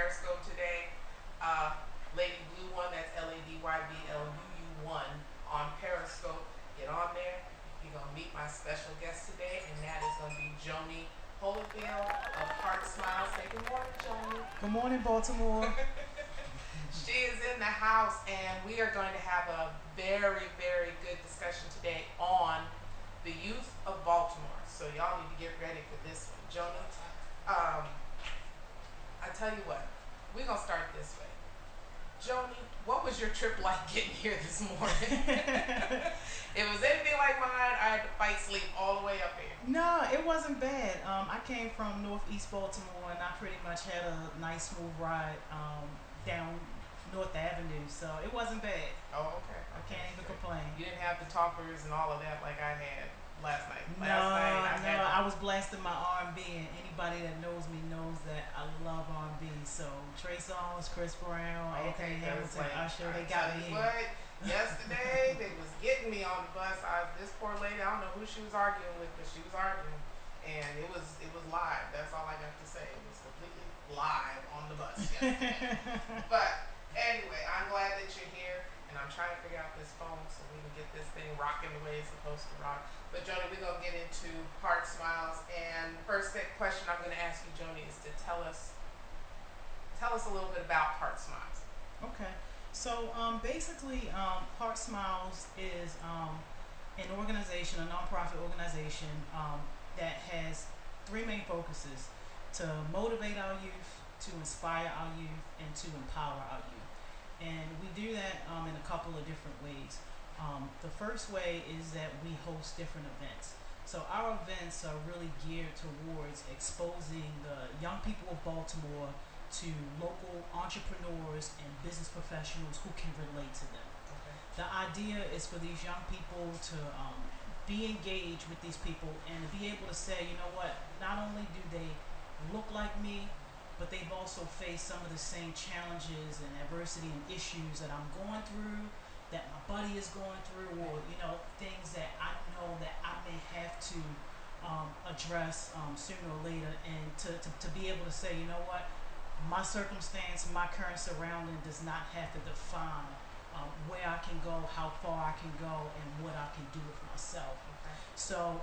Periscope today. LadyBlue one, that's LadyBlue1 on Periscope. Get on there. You're going to meet my special guest today, and that is going to be Joni of HeartSmiles. Say good morning, Joni. Good morning, Baltimore. She is in the house, and we are going to have a very, very good discussion today on the youth of Baltimore. So y'all need to get ready for this one. Joni, I tell you what, we're going to start this way. Joni, what was your trip like getting here this morning? It was anything like mine, I had to fight sleep all the way up here. No, it wasn't bad. I came from Northeast Baltimore, and I pretty much had a nice smooth ride down North Avenue, so it wasn't bad. Oh, okay. I can't even complain. You didn't have the talkers and all of that like I had last night. I was blasting my R&B, and anybody that knows me knows that I love R&B. So Trey Songz, Chris Brown, Anthony Hamilton, Usher, they got me here. What? Yesterday they was getting me on the bus. This poor lady, I don't know who she was arguing with, but she was arguing, and it was live. That's all I got to say. It was completely live on the bus yesterday. But anyway, I'm glad that you're here, and I'm trying to figure out this phone so we can get this thing rocking the way it's supposed to rock. But Joni, we're gonna get into HeartSmiles, and first question I'm gonna ask you, Joni, is to tell us a little bit about HeartSmiles. Okay. So basically, HeartSmiles is an organization, a nonprofit organization that has three main focuses: to motivate our youth, to inspire our youth, and to empower our youth. And we do that in a couple of different ways. The first way is that we host different events. So our events are really geared towards exposing the young people of Baltimore to local entrepreneurs and business professionals who can relate to them. Okay. The idea is for these young people to be engaged with these people and to be able to say, you know what, not only do they look like me, but they've also faced some of the same challenges and adversity and issues that I'm going through, that my buddy is going through, or things that I know that I may have to address sooner or later, and to be able to say, you know what, my circumstance, my current surrounding does not have to define where I can go, how far I can go, and what I can do with myself. Okay. So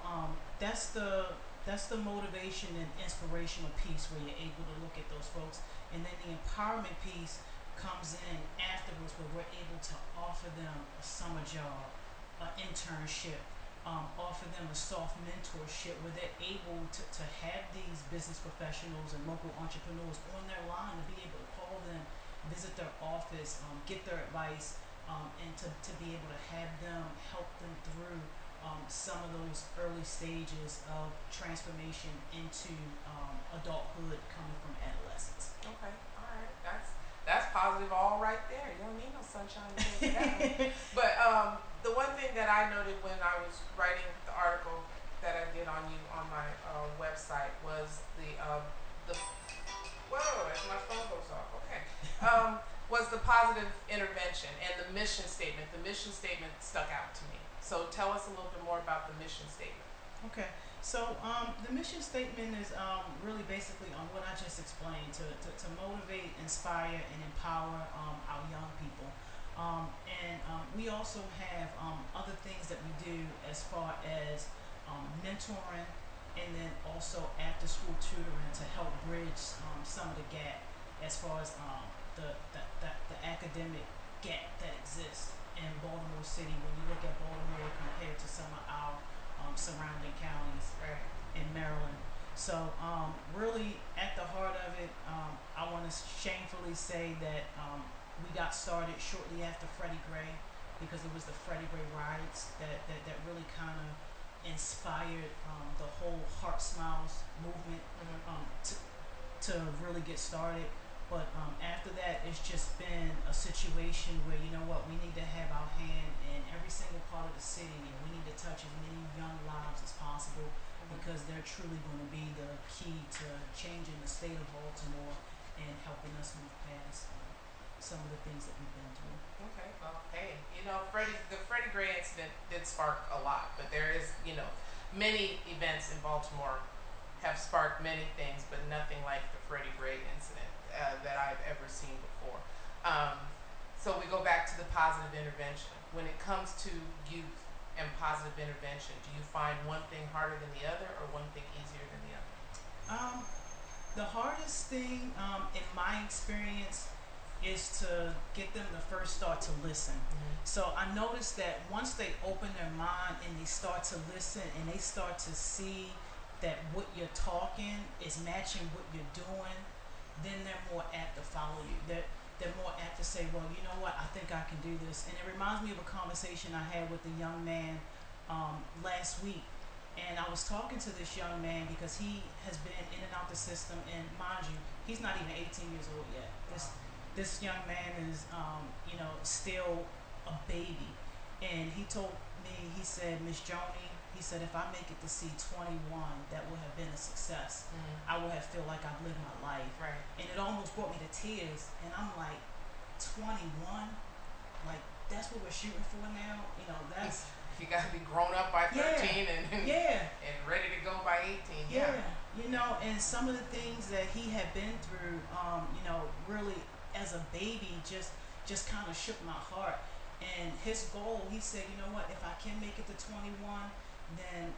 that's the motivation and inspirational piece where you're able to look at those folks, and then the empowerment piece comes in afterwards, where we're able to offer them a summer job, an internship, offer them a soft mentorship where they're able to have these business professionals and local entrepreneurs on their line, to be able to call them, visit their office, get their advice, and to be able to have them help them through some of those early stages of transformation into adulthood coming from adolescence. Okay, all right, that's positive all right there. You don't need no sunshine in that. But the one thing that I noted when I was writing the article that I did on you on my website was whoa, as my phone goes off. Okay. Was the positive intervention and the mission statement. The mission statement stuck out to me. So tell us a little bit more about the mission statement. Okay, so the mission statement is really basically on what I just explained, to motivate, inspire, and empower our young people. And we also have other things that we do as far as mentoring, and then also after school tutoring to help bridge some of the gap as far as the academic gap that exists in Baltimore City when you look at Baltimore compared to some of our surrounding counties in Maryland. So really at the heart of it, I want to shamefully say that we got started shortly after Freddie Gray, because it was the Freddie Gray riots that really kind of inspired the whole HeartSmiles movement to really get started. But after that, it's just been a situation where, you know what, we need to have our hand in every single part of the city, and we need to touch as many young lives as possible, because they're truly going to be the key to changing the state of Baltimore and helping us move past some of the things that we've been through. Okay, well, hey, the Freddie Gray incident did spark a lot, but there is, many events in Baltimore have sparked many things, but nothing like the Freddie Gray incident. that I've ever seen before. So we go back to the positive intervention. When it comes to youth and positive intervention, do you find one thing harder than the other, or one thing easier than the other? The hardest thing, in my experience, is to get them to first start to listen. So I noticed that once they open their mind and they start to listen and they start to see that what you're talking is matching what you're doing, then they're more apt to follow you. They're more apt to say, well, you know what, I think I can do this. And it reminds me of a conversation I had with a young man last week. And I was talking to this young man because he has been in and out the system, and mind you, he's not even 18 years old yet. This young man is, still a baby. And he told me, he said, Miss Joni, he said, if I make it to see 21, that will have been a success. I will have feel like I've lived my life. Right. And it almost brought me to tears. And I'm like, 21? Like, that's what we're shooting for now? You know, that's... You got to be grown up by 13 and ready to go by 18. Yeah. You know, and some of the things that he had been through, really as a baby just kind of shook my heart. And his goal, he said, you know what, if I can make it to 21, then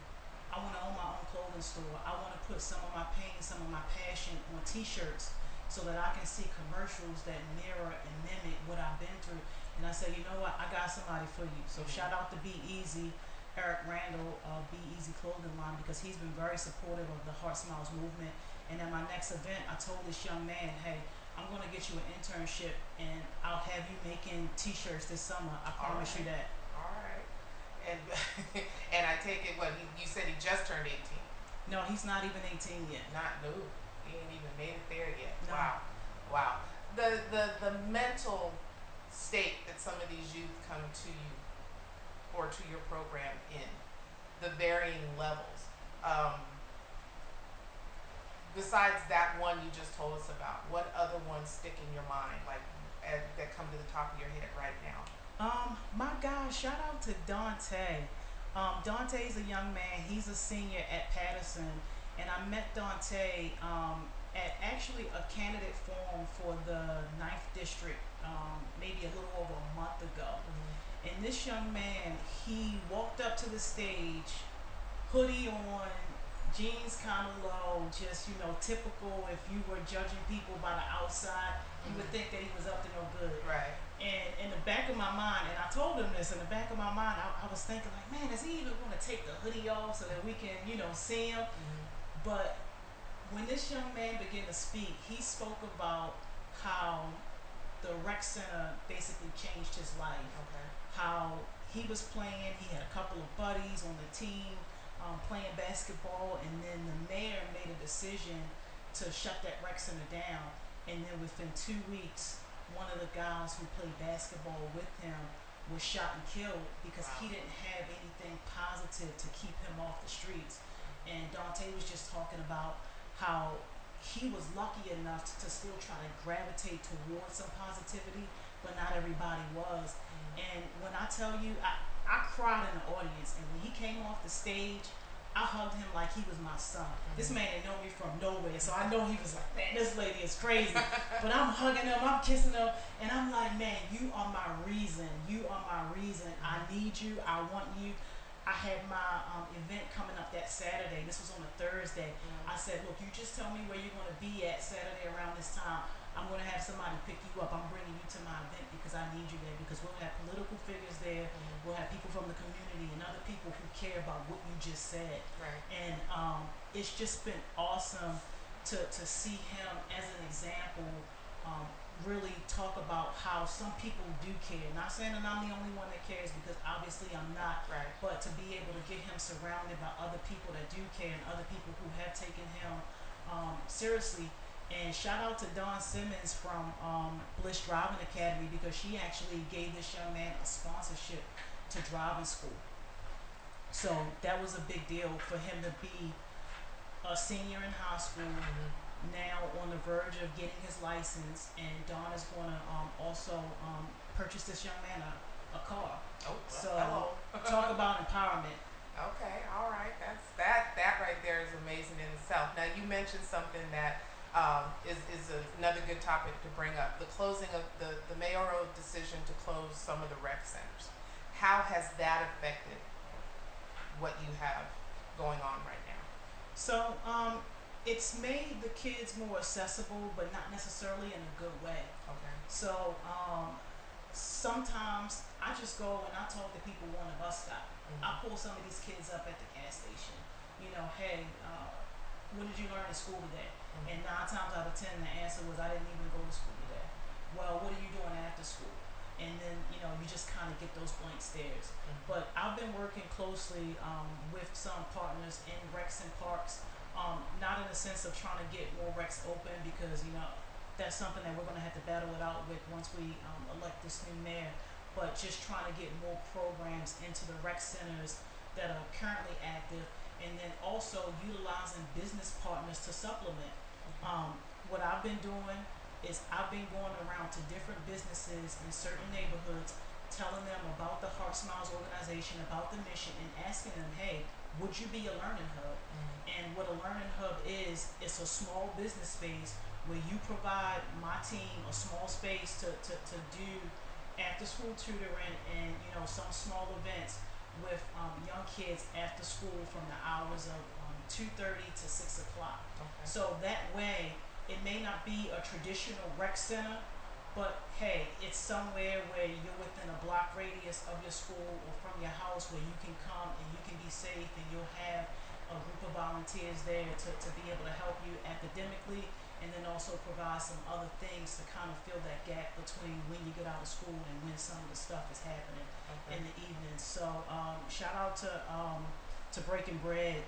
I want to own my own clothing store. I want to put some of my pain, some of my passion on t-shirts so that I can see commercials that mirror and mimic what I've been through. And I said, you know what, I got somebody for you. So shout out to Beet Easy, Eric Randall of Beet Easy Clothing Line, because he's been very supportive of the HeartSmiles movement. And at my next event, I told this young man, hey, I'm going to get you an internship and I'll have you making t-shirts this summer. I promise you that. All right. And and I take it, you said he just turned 18? No, he's not even 18 yet. He ain't even made it there yet. No. Wow. The mental state that some of these youth come to you or to your program in, the varying levels. Besides that one you just told us about, what other ones stick in your mind, like that come to the top of your head right now? My God, shout out to Dante. Dante's a young man. He's a senior at Patterson, and I met Dante at actually a candidate forum for the 9th District, maybe a little over a month ago. And this young man, he walked up to the stage, hoodie on, jeans kind of low, just, typical. If you were judging people by the outside, you would think that he was up to no good. Right. And in the back of my mind, and I told him this, in the back of my mind, I was thinking like, man, is he even going to take the hoodie off so that we can, see him? But when this young man began to speak, he spoke about how the rec center basically changed his life. Okay. How he was playing, he had a couple of buddies on the team playing basketball, and then the mayor made a decision to shut that rec center down. And then within 2 weeks, one of the guys who played basketball with him was shot and killed because he didn't have anything positive to keep him off the streets. And Dante was just talking about how he was lucky enough to still try to gravitate towards some positivity, but not everybody was. And when I tell you, I cried in the audience, and when he came off the stage, I hugged him like he was my son. This man didn't know me from nowhere, so I know he was like, man, this lady is crazy. But I'm hugging him, I'm kissing him, and I'm like, man, you are my reason. You are my reason. I need you. I want you. I had my event coming up that Saturday. This was on a Thursday. I said, look, you just tell me where you're going to be at Saturday around this time. I'm going to have somebody pick you up. I'm bringing you to my event because I need you there, because we'll have political figures there. We'll have people from the community and other people who care about what you just said. Right. And it's just been awesome to see him as an example really talk about how some people do care. Not saying that I'm the only one that cares, because obviously I'm not. Right. But to be able to get him surrounded by other people that do care and other people who have taken him seriously. And shout out to Dawn Simmons from Bliss Driving Academy, because she actually gave this young man a sponsorship to driving school. So that was a big deal for him to be a senior in high school, now on the verge of getting his license, and Dawn is going to also purchase this young man a car. Oh, so hello. Talk about empowerment. Okay, all right. That right there is amazing in itself. Now you mentioned something that is another good topic to bring up. The closing of the mayoral decision to close some of the rec centers. How has that affected what you have going on right now? So, it's made the kids more accessible, but not necessarily in a good way. Okay. So, sometimes I just go and I talk to people on the bus stop. I pull some of these kids up at the gas station. You know, hey, what did you learn in school today? And 9 times out of 10, the answer was, I didn't even go to school today. Well, what are you doing after school? And then, you know, you just kind of get those blank stares. But I've been working closely with some partners in recs and parks, not in the sense of trying to get more recs open, because, you know, that's something that we're going to have to battle it out with once we elect this new mayor, but just trying to get more programs into the rec centers that are currently active, and then also utilizing business partners to supplement. What I've been doing is I've been going around to different businesses in certain neighborhoods, telling them about the HeartSmiles organization, about the mission, and asking them, hey, would you be a learning hub? And what a learning hub is, it's a small business space where you provide my team a small space to do after school tutoring and, you know, some small events with young kids after school from the hours of 2:30 to 6 o'clock. Okay. So that way, it may not be a traditional rec center, but hey, it's somewhere where you're within a block radius of your school or from your house where you can come and you can be safe, and you'll have a group of volunteers there to be able to help you academically, and then also provide some other things to kind of fill that gap between when you get out of school and when some of the stuff is happening in the evening. So shout out to Breaking Bread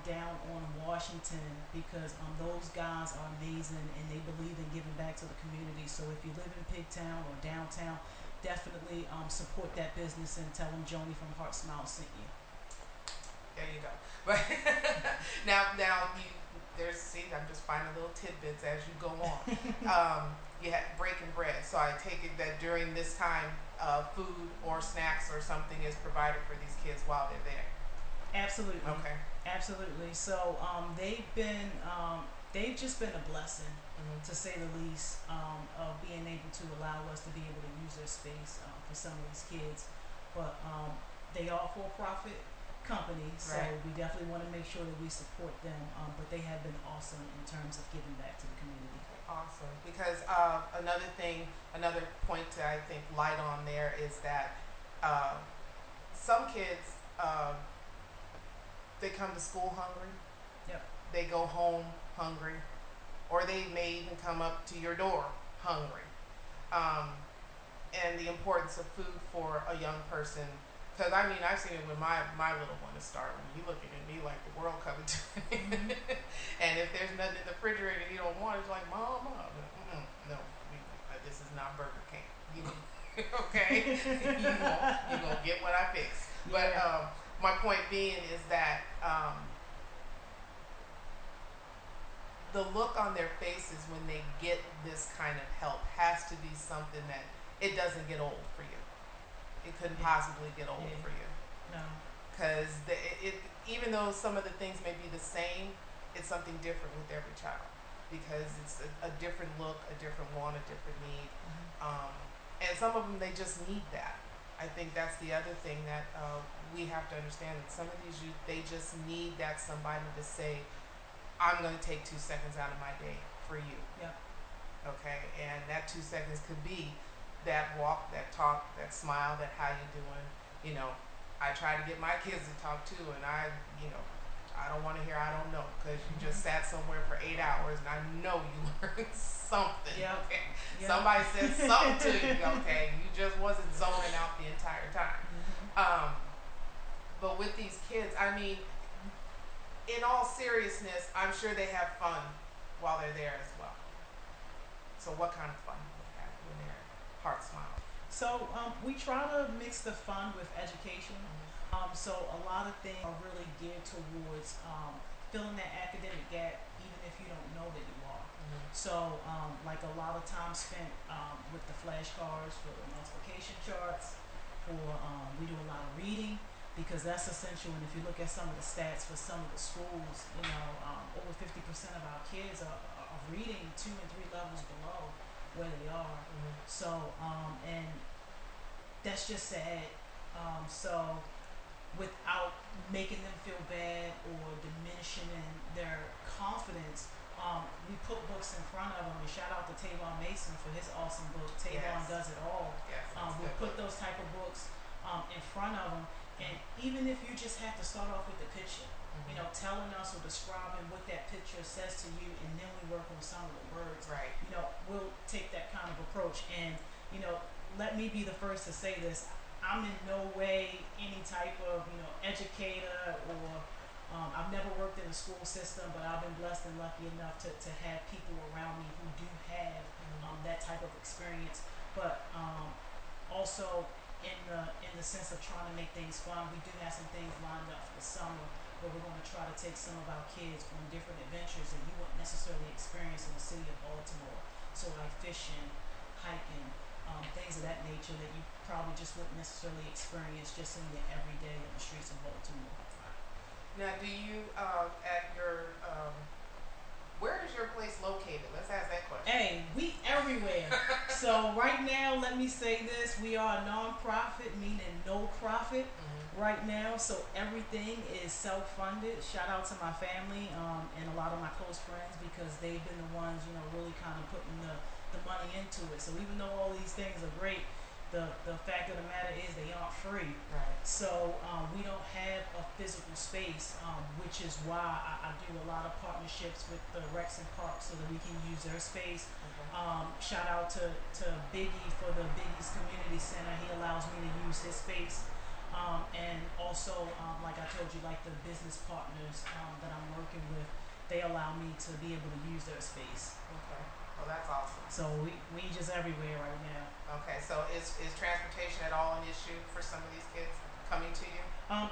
down on Washington, because those guys are amazing and they believe in giving back to the community. So if you live in Pigtown or downtown, definitely support that business and tell them Joni from HeartSmiles sent you. There you go. But now I'm just finding little tidbits as you go on. You had Breaking Bread, so I take it that during this time, food or snacks or something is provided for these kids while they're there. Absolutely. Okay. Absolutely. So they've just been a blessing, to say the least, of being able to allow us to be able to use their space for some of these kids. But they are for-profit companies, so we definitely want to make sure that we support them. But they have been awesome in terms of giving back to the community. Awesome. Because another point to, I think, light on there is that some kids, they come to school hungry. Yep. They go home hungry, or they may even come up to your door hungry. And the importance of food for a young person, because I mean, I've seen it when my little one is starving. He looking at me like the world coming to him. And if there's nothing in the refrigerator you don't want, it's like, Mom, no, this is not Burger King. Okay, you gonna get what I fix. But my point being is that the look on their faces when they get this kind of help has to be something that it doesn't get old for you. It couldn't possibly get old for you. No. Because even though some of the things may be the same, it's something different with every child, because it's a different look, a different want, a different need. And some of them, they just need that. I think that's the other thing that we have to understand, that some of these youth, they just need that somebody to say, I'm going to take 2 seconds out of my day for you. Yep. Okay, and that 2 seconds could be that walk, that talk, that smile, that how you doing. You know, I try to get my kids to talk too, and I don't want to hear I don't know, because you just sat somewhere for 8 hours and I know you learned something. Yep. Okay, Yep. somebody said something to you. Okay, you just wasn't zoning out the entire time. But with these kids, I mean, in all seriousness, I'm sure they have fun while they're there as well. So what kind of fun do they have when they're at HeartSmiles? So we try to mix the fun with education. So a lot of things are really geared towards filling that academic gap, even if you don't know that you are. So like a lot of time spent with the flashcards for the multiplication charts, we do a lot of reading, because that's essential. And if you look at some of the stats for some of the schools, over 50% of our kids are reading 2 and 3 levels below where they are. So and that's just sad. So without making them feel bad or diminishing their confidence, we put books in front of them. And shout out to Tavon Mason for his awesome book. Tavon Does It All. Yes, We put those type of books in front of them, and even if you just have to start off with the picture, you know, telling us or describing what that picture says to you, and then we work on some of the words. Right. You know, we'll take that kind of approach, and you know, let me be the first to say this. I'm in no way any type of, you know, educator or I've never worked in the school system, but I've been blessed and lucky enough to have people around me who do have that type of experience. But also in the sense of trying to make things fun, we do have some things lined up for the summer where we're going to try to take some of our kids on different adventures that you wouldn't necessarily experience in the city of Baltimore. So like fishing, hiking, things of that nature that you probably just wouldn't necessarily experience just in your everyday in the streets of Baltimore. Now, do you at your where is your place located? Let's ask that question. Hey, we everywhere. So right now, let me say this: we are a non-profit, meaning no profit. Right now, so everything is self-funded. Shout out to my family and a lot of my close friends, because they've been the ones, you know, really kind of putting the money into it. So even though all these things are great, the fact of the matter is they aren't free. Right. So we don't have a physical space, which is why I do a lot of partnerships with the recs and parks so that we can use their space. Shout out to Biggie for the Biggie's Community Center. He allows me to use his space. And also, like I told you, like the business partners that I'm working with, they allow me to be able to use their space. Okay. Well, that's awesome. So we just everywhere right now. Okay, so is transportation at all an issue for some of these kids coming to you?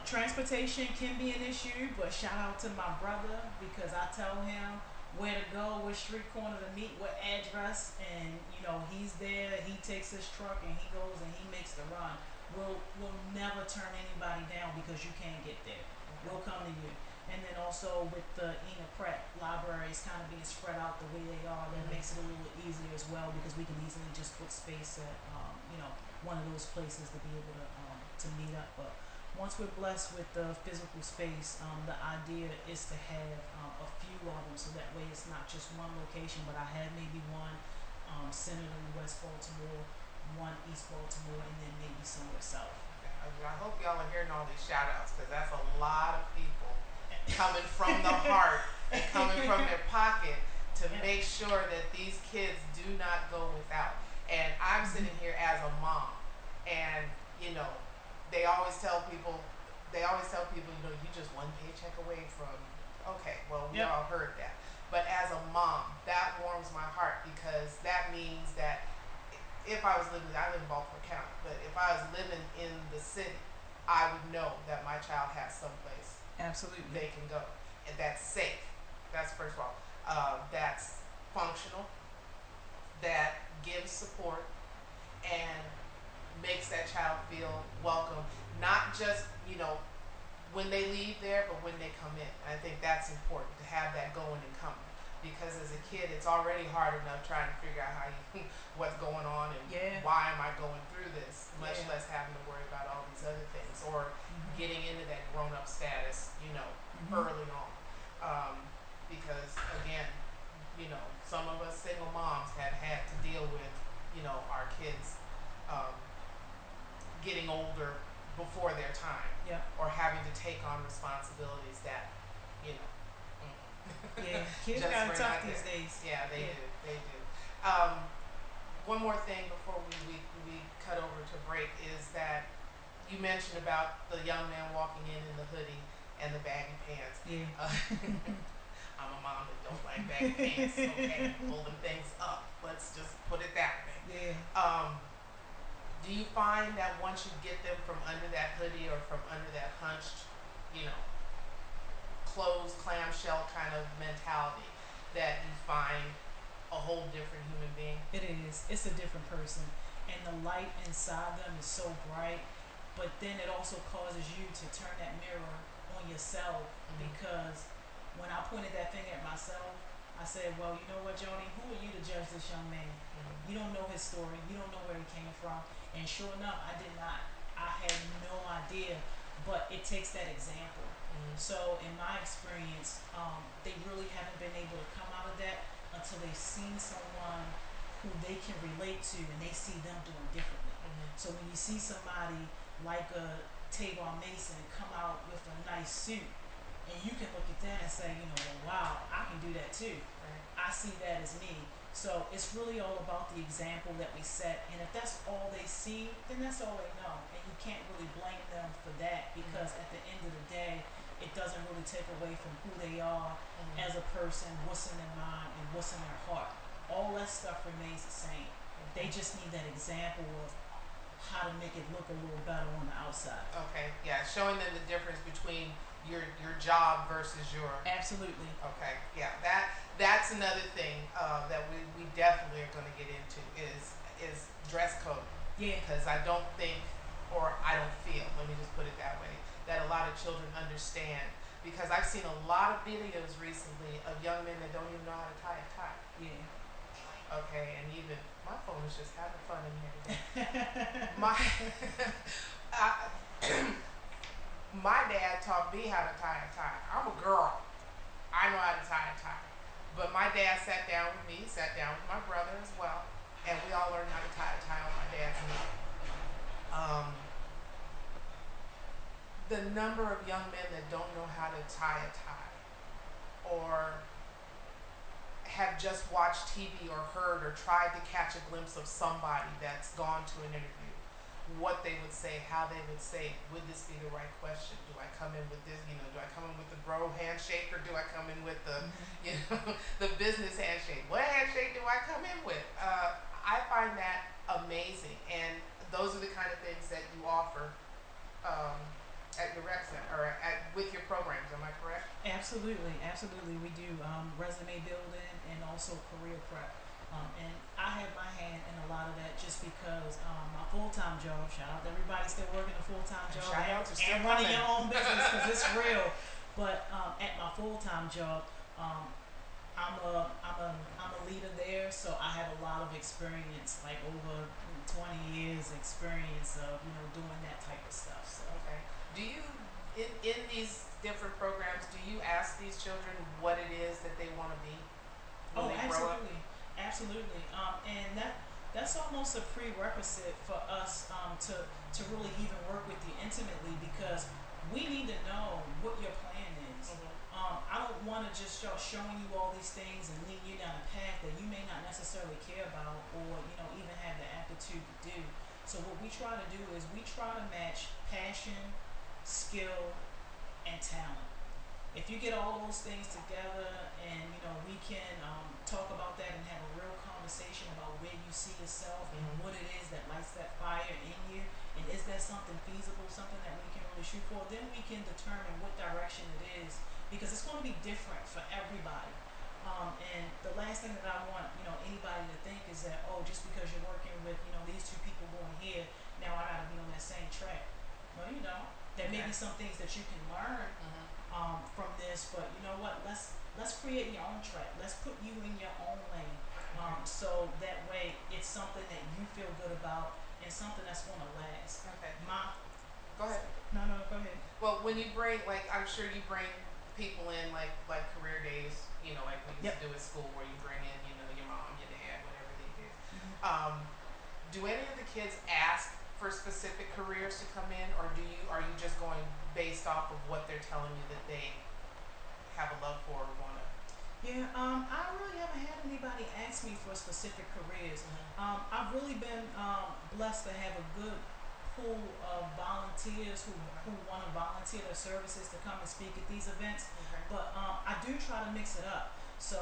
Transportation can be an issue, but shout out to my brother, because I tell him where to go, what street corner to meet, what address, and you know, he's there, he takes his truck and he goes and he makes the run. We'll never turn anybody down because you can't get there. We'll come to you. And then also with the Ena Pratt libraries kind of being spread out the way they are, that makes it a little easier as well, because we can easily just put space at you know, one of those places to be able to meet up. But once we're blessed with the physical space, the idea is to have a few of them, so that way it's not just one location, but I have maybe one centered in West Baltimore, one East Baltimore, and then maybe somewhere south. Okay. I hope y'all are hearing all these shout outs, because that's a lot of people coming from the heart and coming from their pocket to make sure that these kids do not go without. And I'm sitting here as a mom, and you know, they always tell people, you know, you just one paycheck away from. Okay, well, we all heard that, but as a mom, that warms my heart, because that means that if I was living, I live in Baltimore County, but if I was living in the city, I would know that my child has someplace Absolutely they can go, and that's safe. That's first of all, that's functional, that gives support, and makes that child feel welcome, not just, you know, when they leave there, but when they come in. I think that's important, to have that going and coming. Because as a kid, it's already hard enough trying to figure out how you, what's going on and why am I going through this, much less having to worry about all these other things, or getting into that grown-up status, you know, early on. Because again, you know, some of us single moms have had to deal with, you know, our kids getting older before their time, or having to take on responsibilities that, you know. Kids got it tough these days. Yeah, they do. They do. One more thing before we cut over to break is that you mentioned about the young man walking in the hoodie and the baggy pants. I'm a mom that don't like baggy pants. Okay, pull them things up. Let's just put it that way. Do you find that once you get them from under that hoodie or from under that hunched, you know, closed clamshell kind of mentality, that you find a whole different human being? It is. It's a different person, and the light inside them is so bright. But then it also causes you to turn that mirror on yourself, because when I pointed that finger at myself, I said, well, you know what, Joni, who are you to judge this young man? You don't know his story. You don't know where he came from. And sure enough, I did not. I had no idea. But it takes that example. So in my experience, they really haven't been able to come out of that until they've seen someone who they can relate to and they see them doing differently. So when you see somebody like a Tavon Mason come out with a nice suit, and you can look at that and say, you know, well, wow, I can do that too. Right. I see that as me. So it's really all about the example that we set, and if that's all they see, then that's all they know, and you can't really blame them for that, because at the end of the day, it doesn't really take away from who they are as a person, what's in their mind, and what's in their heart. All that stuff remains the same. They just need that example of how to make it look a little better on the outside. Okay, yeah, showing them the difference between your job versus your. Absolutely. Okay, yeah, that's another thing that we definitely are going to get into is dress code. Yeah. Because I don't think, or I don't feel, let me just put it that way, that a lot of children understand. Because I've seen a lot of videos recently of young men that don't even know how to tie a tie. Yeah. Okay, and even my phone is just having fun in here today. My dad taught me how to tie a tie. I'm a girl. I know how to tie a tie. But my dad sat down with me, sat down with my brother as well, and we all learned how to tie a tie on my dad's knee. The number of young men that don't know how to tie a tie, or have just watched TV or heard or tried to catch a glimpse of somebody that's gone to an interview, what they would say, how they would say, would this be the right question? Do I come in with this, do I come in with the bro handshake, or do I come in with the, the business handshake? What handshake do I come in with? I find that amazing, and those are the kind of things that you offer at your rec center, or with your programs, am I correct? Absolutely, absolutely. We do resume building and also career prep. And I have my hand in a lot of that just because my full-time job, shout out to everybody still working a full-time job and running your own business, because it's real. But at my full-time job, I'm a leader there, so I have a lot of experience, like over 20 years experience of doing that type of stuff. So. Okay. Do you in these different programs, do you ask these children what it is that they want to be when they grow up? Absolutely. And that's almost a prerequisite for us to really even work with you intimately, because we need to know what your plan is. I don't want to just start showing you all these things and lead you down a path that you may not necessarily care about, or even have the aptitude to do. So what we try to do is we try to match passion, skill, and talent. If you get all those things together, and we can talk about that and have a real conversation about where you see yourself and what it is that lights that fire in you, and is that something feasible, something that we can really shoot for, then we can determine what direction it is, because it's going to be different for everybody. And the last thing that I want anybody to think is that, oh, just because you're working with these two people going here, now I got to be on that same track. No, you don't. There may be some things that you can learn from this, but you know what? Let's create your own track. Let's put you in your own lane, so that way it's something that you feel good about and something that's going to last. Okay. Go ahead. No, go ahead. Well, when you bring, I'm sure you bring people in like career days, like we used to do at school, where you bring in, your mom, your dad, whatever they do. Do any of the kids ask for specific careers to come in, or are you just going based off of what they're telling you that they have a love for or want to? Yeah, I really haven't had anybody ask me for specific careers. I've really been blessed to have a good pool of volunteers who want to volunteer their services to come and speak at these events. But I do try to mix it up. So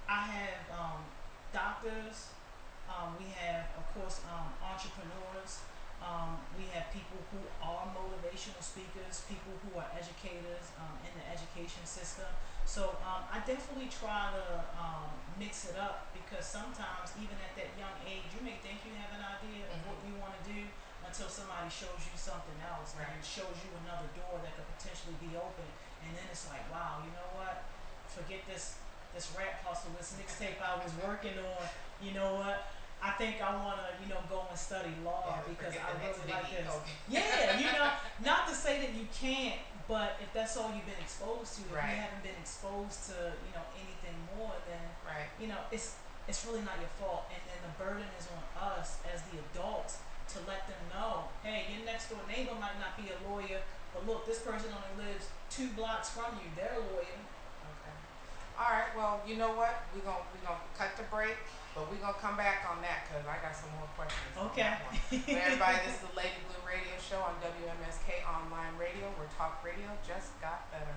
I have doctors. We have, of course, entrepreneurs. We have people who are motivational speakers, people who are educators in the education system. So I definitely try to mix it up, because sometimes, even at that young age, you may think you have an idea of what you want to do until somebody shows you something else and shows you another door that could potentially be open. And then it's like, wow, you know what? Forget this this rap hustle, this mixtape I was working on, you know what? I think I want to, go and study law because I really like this. Okay. Yeah, not to say that you can't, but if that's all you've been exposed to, if you haven't been exposed to, anything more, then, it's really not your fault. And then the burden is on us as the adults to let them know, hey, your next door neighbor might not be a lawyer, but look, this person only lives 2 blocks from you. They're a lawyer. Okay. All right. Well, you know what? We're gonna cut the break, but we're gonna come back on that because I got some more questions. Okay. On that one. Well, everybody, this is the LadyBlue Radio Show on WMSK Online Radio, where talk radio just got better.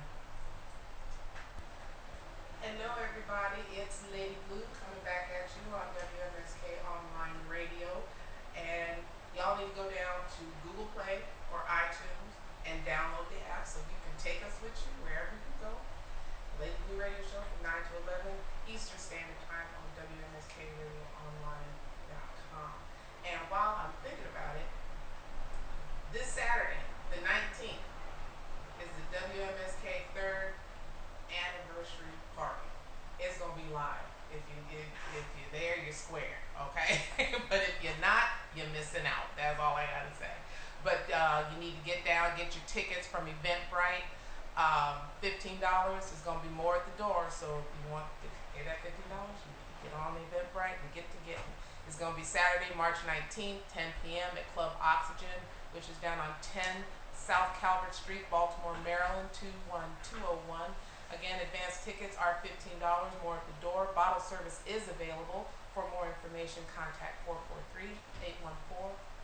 Hello, everybody. It's LadyBlue coming back at you on WMSK Online Radio, and y'all need to go down to Google Play or iTunes and download the app so you can take us with you wherever you go. LadyBlue Radio Show from 9 to 11 Eastern Standard Time on WMSKRadioOnline.com. And while I'm thinking about it, this Saturday, the 19th, is the WMSK 3rd anniversary party. It's gonna be live. If you're there, you're square, okay? But if you're not, you're missing out. That's all I gotta say. But you need to get down, get your tickets from Eventbrite. $15 is gonna be more at the door. So if you want to get that $15, you need to get on Eventbrite and get to getting. It's gonna be Saturday, March 19th, 10 p.m. at Club Oxygen, which is down on 10 South Calvert Street, Baltimore, Maryland, 21201. Again, advanced tickets are $15 more at the door. Bottle service is available. For more information, contact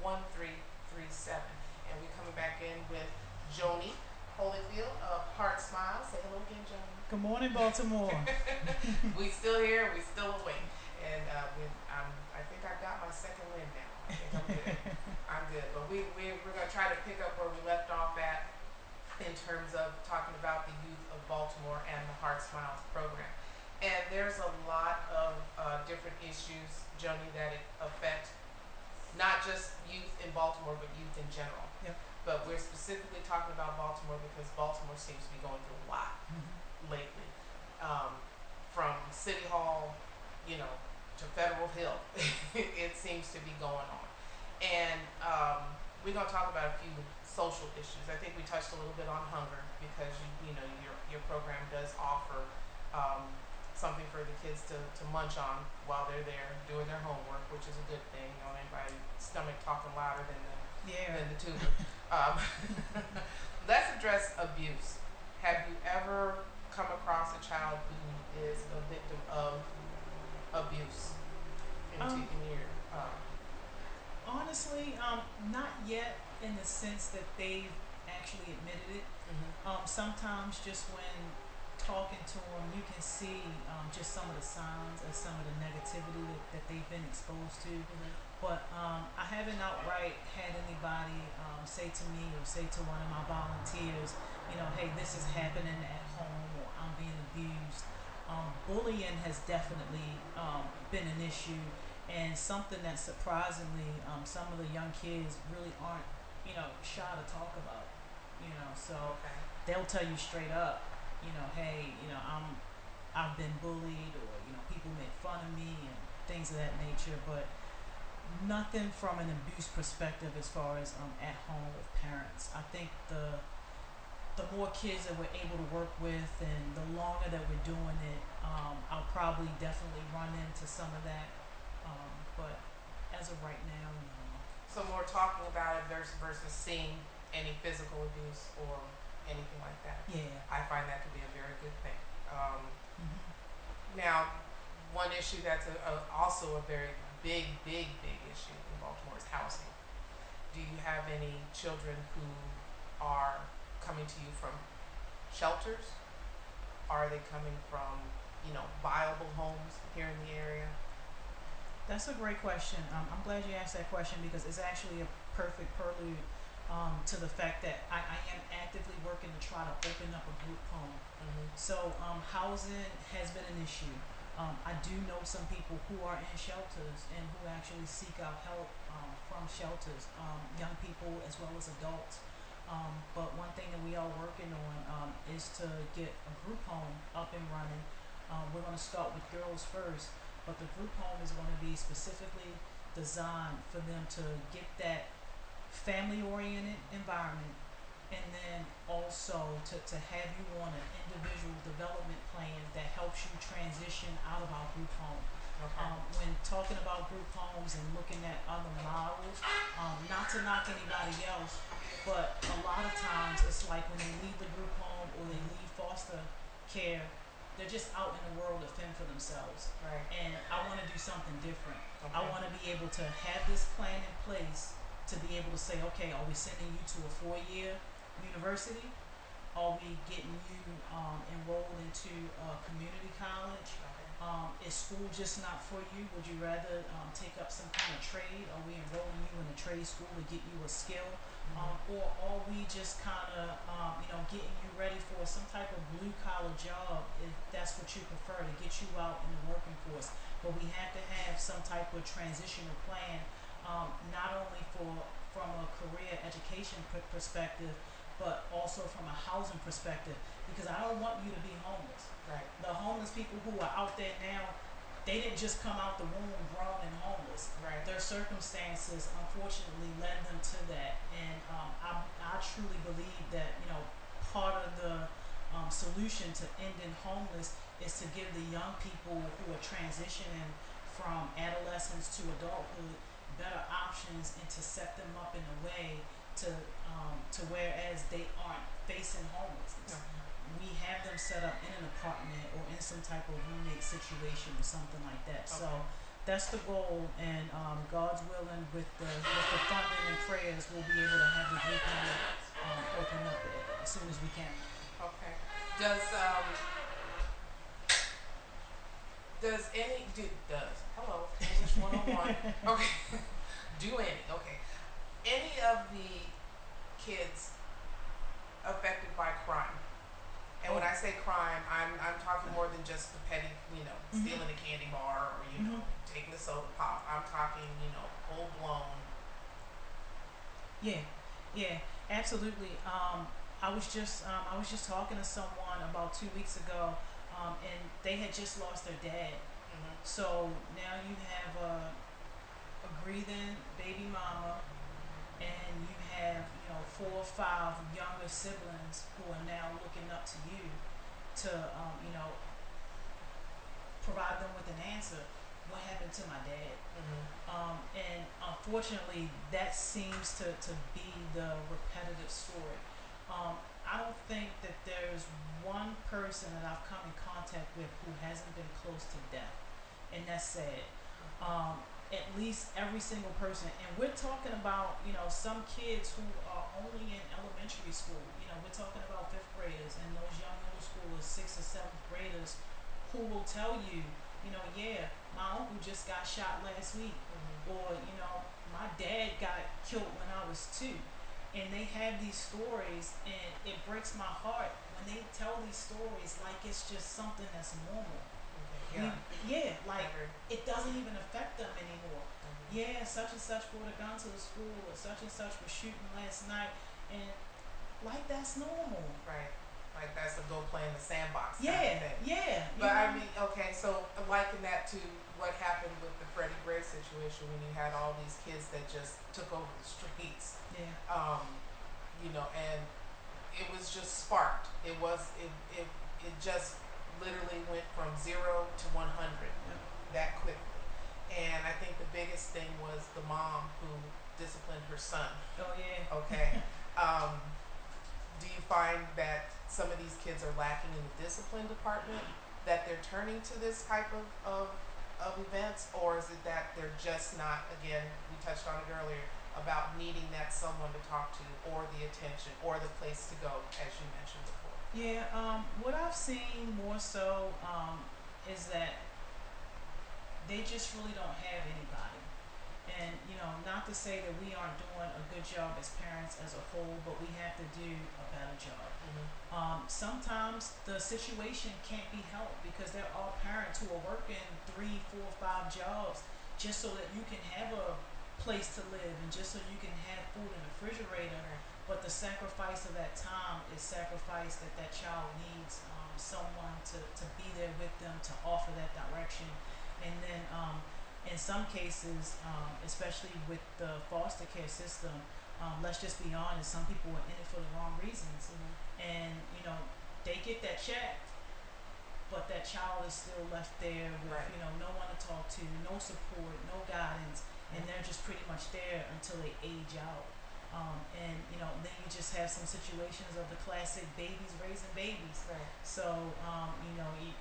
443-814-1337. And we're coming back in with Joni of HeartSmiles. Say hello again, Joni. Good morning, Baltimore. We still here. We still awake. And I think I got my second win now. I think I'm good. I'm good. But we're going to try to pick up where we left off at in terms of talking about the youth of Baltimore and the HeartSmiles program. And there's a lot of different issues, Joni, that it affect not just youth in Baltimore, but youth in general. Yep. But we're specifically talking about Baltimore because Baltimore seems to be going through a lot lately. From City Hall, to Federal Hill, it seems to be going on. And we're going to talk about a few social issues. I think we touched a little bit on hunger because your program does offer something for the kids to munch on while they're there doing their homework, which is a good thing. Anybody's stomach talking louder than the tutor. Let's address abuse. Have you ever come across a child who is a victim of abuse in your honestly, not yet in the sense that they've actually admitted it. Sometimes just when talking to them, you can see just some of the signs and some of the negativity that they've been exposed to. But I haven't outright had anybody say to me or say to one of my volunteers, hey, this is happening at home or I'm being abused. Bullying has definitely been an issue and something that surprisingly some of the young kids really aren't, shy to talk about. So they'll tell you straight up, hey, I've been bullied or, people make fun of me and things of that nature, but nothing from an abuse perspective as far as at home with parents. I think the more kids that we're able to work with and the longer that we're doing it, I'll probably definitely run into some of that. But as of right now, no. So more talking about it versus seeing any physical abuse or anything like that. Yeah. I find that to be a very good thing. Now, one issue that's also a very big issue in Baltimore is housing. Do you have any children who are coming to you from shelters? Are they coming from, viable homes here in the area? That's a great question. I'm glad you asked that question because it's actually a perfect prelude to the fact that I am actively working to try to open up a group home. So housing has been an issue. I do know some people who are in shelters and who actually seek out help from shelters, young people as well as adults. But one thing that we are working on is to get a group home up and running. We're going to start with girls first, but the group home is going to be specifically designed for them to get that family oriented environment, and then also to have you on an individual development plan that helps you transition out of our group home. Okay. When talking about group homes and looking at other models, not to knock anybody else, but a lot of times it's like when they leave the group home or they leave foster care, they're just out in the world to fend for themselves. Right. And I want to do something different. Okay. I want to be able to have this plan in place to be able to say, okay, are we sending you to a 4-year university? Are we getting you enrolled into a community college? Okay. Is school just not for you? Would you rather take up some kind of trade? Are we enrolling you in a trade school to get you a skill? Or are we just kind of, getting you ready for some type of blue collar job if that's what you prefer, to get you out in the working force? But we have to have some type of transitional plan, not only from a career education perspective, but also from a housing perspective, because I don't want you to be homeless. Right. The homeless people who are out there now, they didn't just come out the womb grown and homeless. Right. Their circumstances unfortunately led them to that, and I truly believe that part of the solution to ending homeless is to give the young people who are transitioning from adolescence to adulthood better options, and to set them up in a way to whereas they aren't facing homelessness. We have them set up in an apartment or in some type of roommate situation or something like that. Okay. So that's the goal, and God's willing, with the funding and prayers, we'll be able to have the group home open up as soon as we can. Okay. Does hello English 101. Okay. Any of the kids affected by crime? And when I say crime, I'm talking more than just the petty, stealing a candy bar or taking a soda pop. I'm talking, full blown. Yeah, absolutely. I was just talking to someone about 2 weeks ago, and they had just lost their dad. So now you have a breathing baby mama, and you have 4 or 5 younger siblings who are now looking up to you to provide them with an answer. What happened to my dad? And unfortunately, that seems to be the repetitive story. I don't think that there's one person that I've come in contact with who hasn't been close to death, and that's sad. At least every single person, and we're talking about some kids who are only in elementary school. We're talking about 5th graders and those young middle schoolers, 6th or 7th graders, who will tell you, yeah, my uncle just got shot last week, or my dad got killed when I was 2. And they have these stories, and it breaks my heart when they tell these stories like it's just something that's normal. Like it doesn't even affect them anymore. Yeah, such and such brought a gun to the school, or such and such was shooting last night, and like that's normal. Right. Like that's a go play in the sandbox. Yeah. But I mean, okay, so liken that to what happened with the Freddie Gray situation when you had all these kids that just took over the streets. Yeah. And it was just sparked. It just literally went from 0 to 100 that quickly. And I think the biggest thing was the mom who disciplined her son. Oh yeah. Okay. Do you find that some of these kids are lacking in the discipline department, that they're turning to this type of events, or is it that they're just not, again, we touched on it earlier, about needing that someone to talk to, or the attention, or the place to go, as you mentioned before? Yeah, what I've seen more so is that they just really don't have anybody. And not to say that we aren't doing a good job as parents as a whole, but we have to do a better job. Sometimes the situation can't be helped, because there are parents who are working 3, 4, 5 jobs just so that you can have a place to live, and just so you can have food in the refrigerator. but the sacrifice of that time is sacrifice that that child needs someone to be there with them, to offer that direction. And then in some cases, especially with the foster care system, let's just be honest, some people are in it for the wrong reasons. And you know, they get that check, but that child is still left there with you know, no one to talk to, no support, no guidance, and they're just pretty much there until they age out. And you know, then you just have some situations of the classic babies raising babies. So you know, you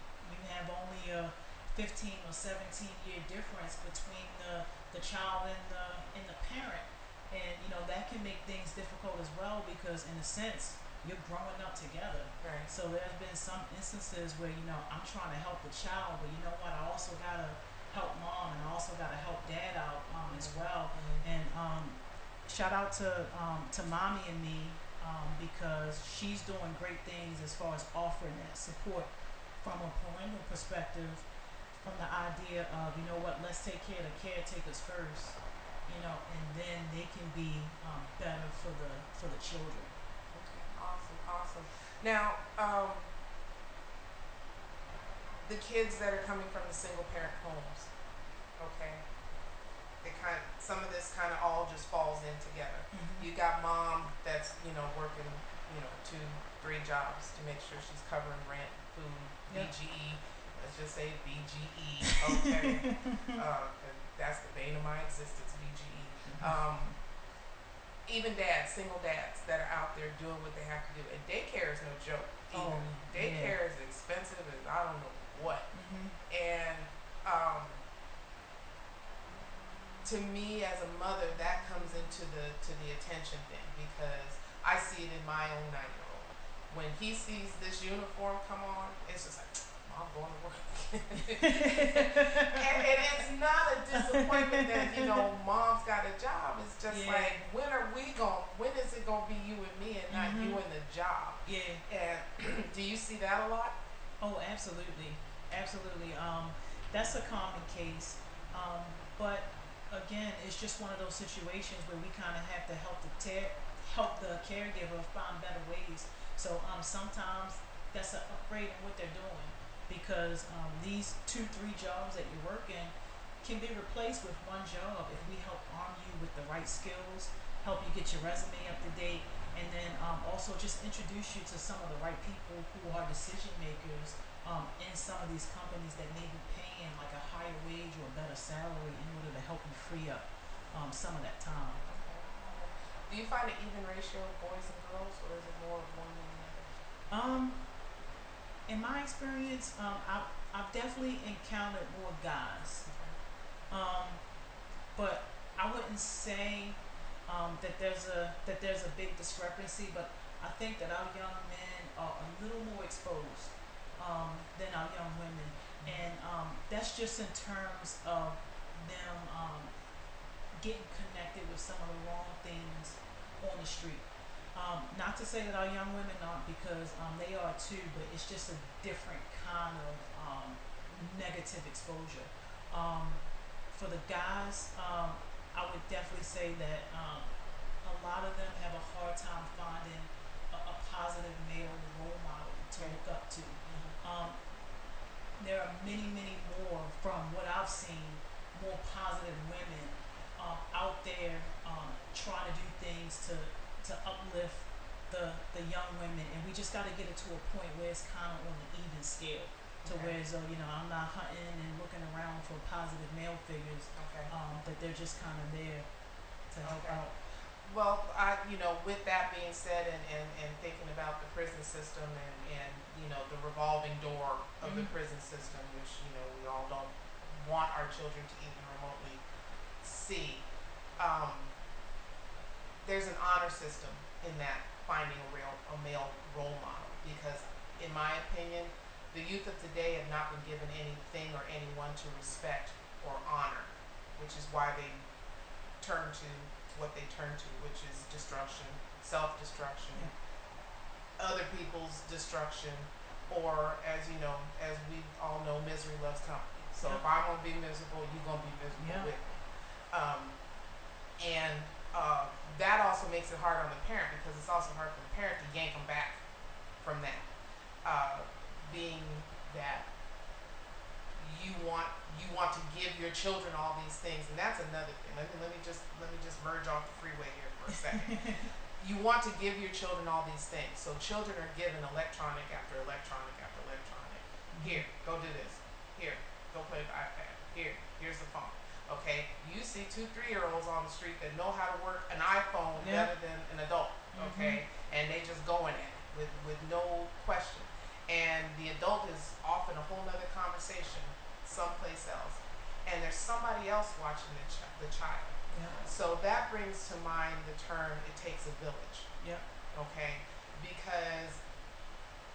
have only a 15 or 17-year difference between the child and the parent, and you know, that can make things difficult as well, because in a sense you're growing up together. So there's been some instances where, you know, I'm trying to help the child, but you know what, I also gotta help mom, and I also gotta help dad out as well. And shout out to mommy and me, because she's doing great things as far as offering that support from a parental perspective, from the idea of, you know what, let's take care of the caretakers first, you know, and then they can be better for the children. Awesome. Now, the kids that are coming from the single parent homes, okay, some of this kind of all just falls in together. You got mom that's, you know, working, you know, 2-3 jobs to make sure she's covering rent, food, BGE. Let's just say BGE, okay? And that's the bane of my existence, BGE. Even dads, single dads that are out there doing what they have to do, and daycare is no joke either. Daycare is expensive as I don't know what. And to me as a mother, that comes into the attention thing, because I see it in my own 9-year-old. When he sees this uniform come on, it's just like, I'm going to work. and it's not a disappointment that, you know, mom's got a job. It's just like, when is it going to be you and me and not you and the job? And do you see that a lot? Oh, absolutely. That's a common case. But again, it's just one of those situations where we kind of have to help the caregiver find better ways. So sometimes that's an upgrade in what they're doing, because these 2-3 jobs that you're working can be replaced with one job if we help arm you with the right skills, help you get your resume up to date, and then also just introduce you to some of the right people who are decision makers in some of these companies that may be paying like a higher wage or a better salary in order to help you free up some of that time. Do you find an even ratio of boys and girls, or is it more of one than the other? In my experience, I've definitely encountered more guys, but I wouldn't say that there's a big discrepancy. But I think that our young men are a little more exposed than our young women, and that's just in terms of them getting connected with some of the wrong things on the street. Not to say that our young women aren't, because they are too, but it's just a different kind of negative exposure. For the guys, I would definitely say that a lot of them have a hard time finding a positive male role model to look up to. There are many more, from what I've seen, more positive women out there trying to do things to uplift the young women, and we just got to get it to a point where it's kind of on the even scale, to where you know, I'm not hunting and looking around for positive male figures, that they're just kind of there to help out. Well, you know, with that being said, and thinking about the prison system and you know, the revolving door of the prison system, which, you know, we all don't want our children to even remotely see, there's an honor system in that, finding a male role model, because in my opinion, the youth of today have not been given anything or anyone to respect or honor, which is why they turn to what they turn to, which is destruction, self-destruction, other people's destruction, or, as you know, as we all know, misery loves company. So if I'm gonna be miserable, you're gonna be miserable with me. And that also makes it hard on the parent, because it's also hard for the parent to yank them back from that. Being that you want to give your children all these things, and that's another thing. Let me just merge off the freeway here for a second. You want to give your children all these things, so children are given electronic after electronic after electronic. Here, go do this. Here, go play with the iPad. Here's the phone. Okay, you see 2, 3-year-olds on the street that know how to work an iPhone better than an adult. Okay, and they just go in it with no question. And the adult is off in a whole nother conversation someplace else, and there's somebody else watching the child. So that brings to mind the term "it takes a village." Okay, because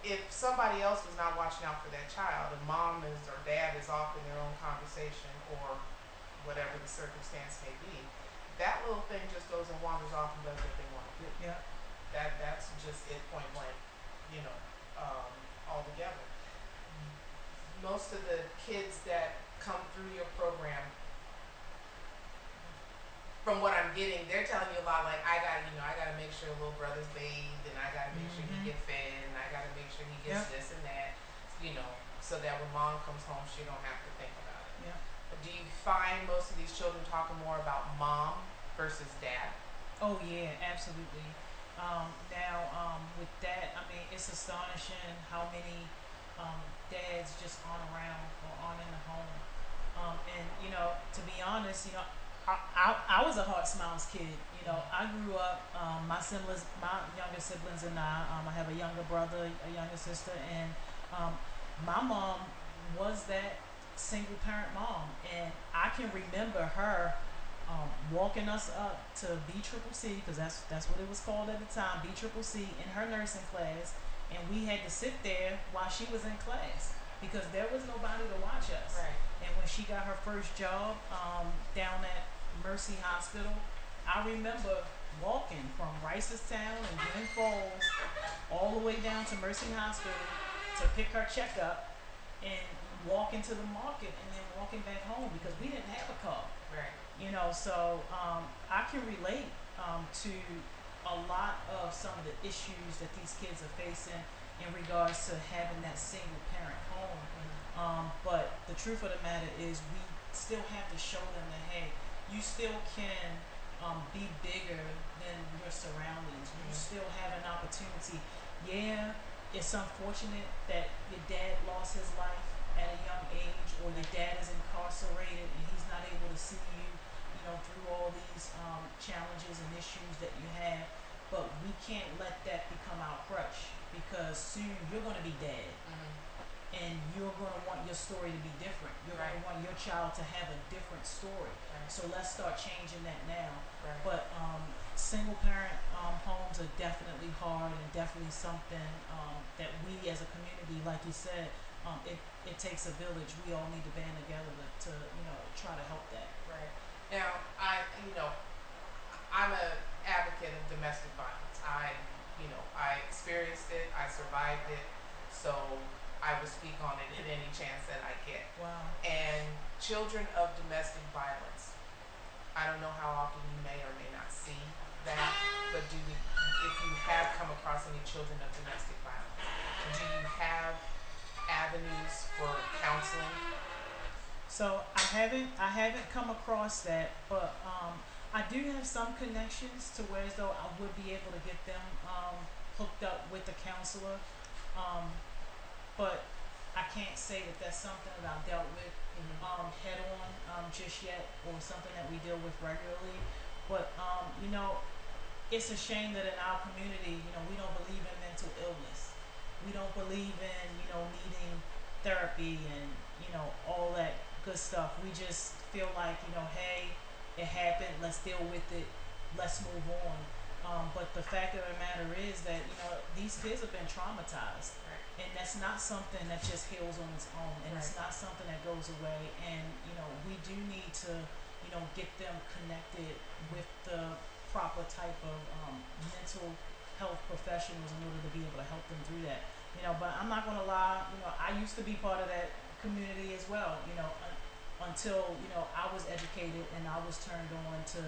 if somebody else was not watching out for that child, and mom is or dad is off in their own conversation or whatever the circumstance may be, that little thing just goes and wanders off and does what they want to do. That's just it, point blank, altogether. Most of the kids that come through your program, from what I'm getting, they're telling you about, like, I gotta make sure little brother's bathed, and I gotta make sure he get fed, and I gotta make sure he gets this and that, so that when mom comes home, she don't have to think about it. But do you find most of these children talking more about mom versus dad? Oh yeah, absolutely. Now, with that, I mean, it's astonishing how many dads just aren't around or aren't in the home. And to be honest, I was a HeartSmiles kid. I grew up. My younger siblings, and I have a younger brother, a younger sister, and my mom was that single parent mom, and I can remember her walking us up to BCCC, because that's what it was called at the time, BCCC, in her nursing class, and we had to sit there while she was in class because there was nobody to watch us. And when she got her first job down at Mercy Hospital, I remember walking from Ricestown and Grand Falls all the way down to Mercy Hospital to pick her check up and walk into the market and then walking back home because we didn't have a car. So I can relate to a lot of some of the issues that these kids are facing in regards to having that single parent home. But the truth of the matter is we still have to show them that, hey, you still can be bigger than your surroundings. You still have an opportunity. Yeah, it's unfortunate that your dad lost his life at a young age, or your dad is incarcerated and he's not able to see you, through all these challenges and issues that you have. But we can't let that become our crutch, because soon you're going to be dead. And you're going to want your story to be different. You're going to want your child to have a different story. So let's start changing that now. But single parent homes are definitely hard, and definitely something that we as a community, like you said, it takes a village. We all need to band together to try to help that. Now, I'm an advocate of domestic violence. I experienced it. I survived it. So I will speak on it at any chance that I get. And children of domestic violence, I don't know how often you may or may not see that, but if you have come across any children of domestic violence, do you have avenues for counseling? So I haven't come across that, but I do have some connections to where as though I would be able to get them hooked up with a counselor. But I can't say that that's something that I've dealt with head on just yet, or something that we deal with regularly. But it's a shame that in our community, we don't believe in mental illness. We don't believe in needing therapy and all that good stuff. We just feel like hey, it happened. Let's deal with it. Let's move on. But the fact of the matter is that these kids have been traumatized. And that's not something that just heals on its own, and it's not something that goes away. And we do need to get them connected with the proper type of mental health professionals in order to be able to help them through that. But I'm not gonna lie, I used to be part of that community as well, until I was educated and I was turned on to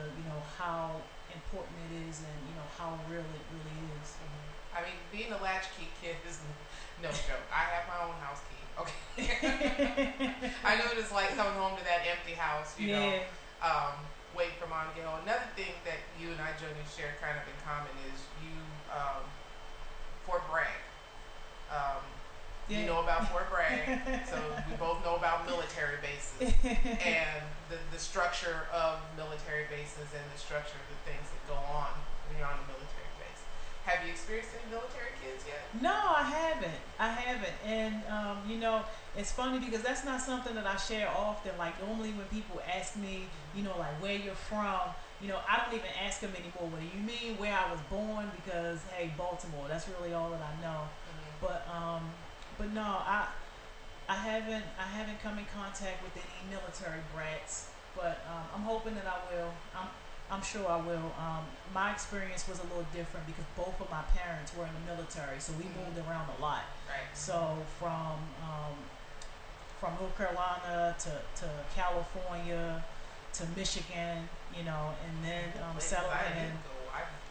how important it is, and how real it really is. I mean, being a latchkey kid is no joke. I have my own house key. Okay. I know what it's like coming home to that empty house, waiting for mom to get home. Another thing that you and I, Joni, share kind of in common is you, Fort Bragg. You know about Fort Bragg, so we both know about military bases and the structure of military bases and the structure of the things that go on when you're on a military base. Have you experienced any military kids yet? No, I haven't. And it's funny because that's not something that I share often. Like normally when people ask me, like where you're from, I don't even ask them anymore. What do you mean where I was born? Because hey, Baltimore. That's really all that I know. But no, I haven't come in contact with any military brats. But I'm hoping that I will. I'm sure I will. My experience was a little different because both of my parents were in the military, so we moved around a lot. Right. So from North Carolina to California to Michigan, and then settling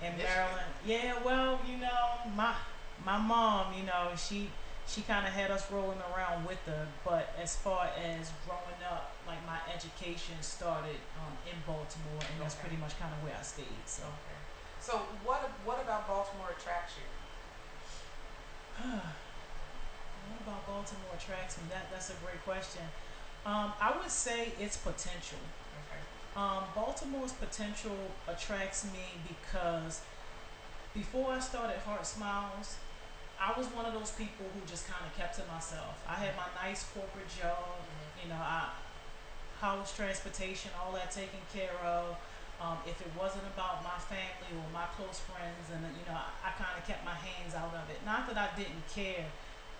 in Maryland. Yeah, well, my mom, she kind of had us rolling around with her, but as far as growing up, like my education started in Baltimore, and that's pretty much kind of where I stayed. So, so what about Baltimore attracts you? What about Baltimore attracts me? That's a great question. I would say its potential. Baltimore's potential attracts me because before I started HeartSmiles, I was one of those people who just kind of kept to myself. I had my nice corporate job, house, transportation, all that taken care of. If it wasn't about my family or my close friends, and I kind of kept my hands out of it. Not that I didn't care,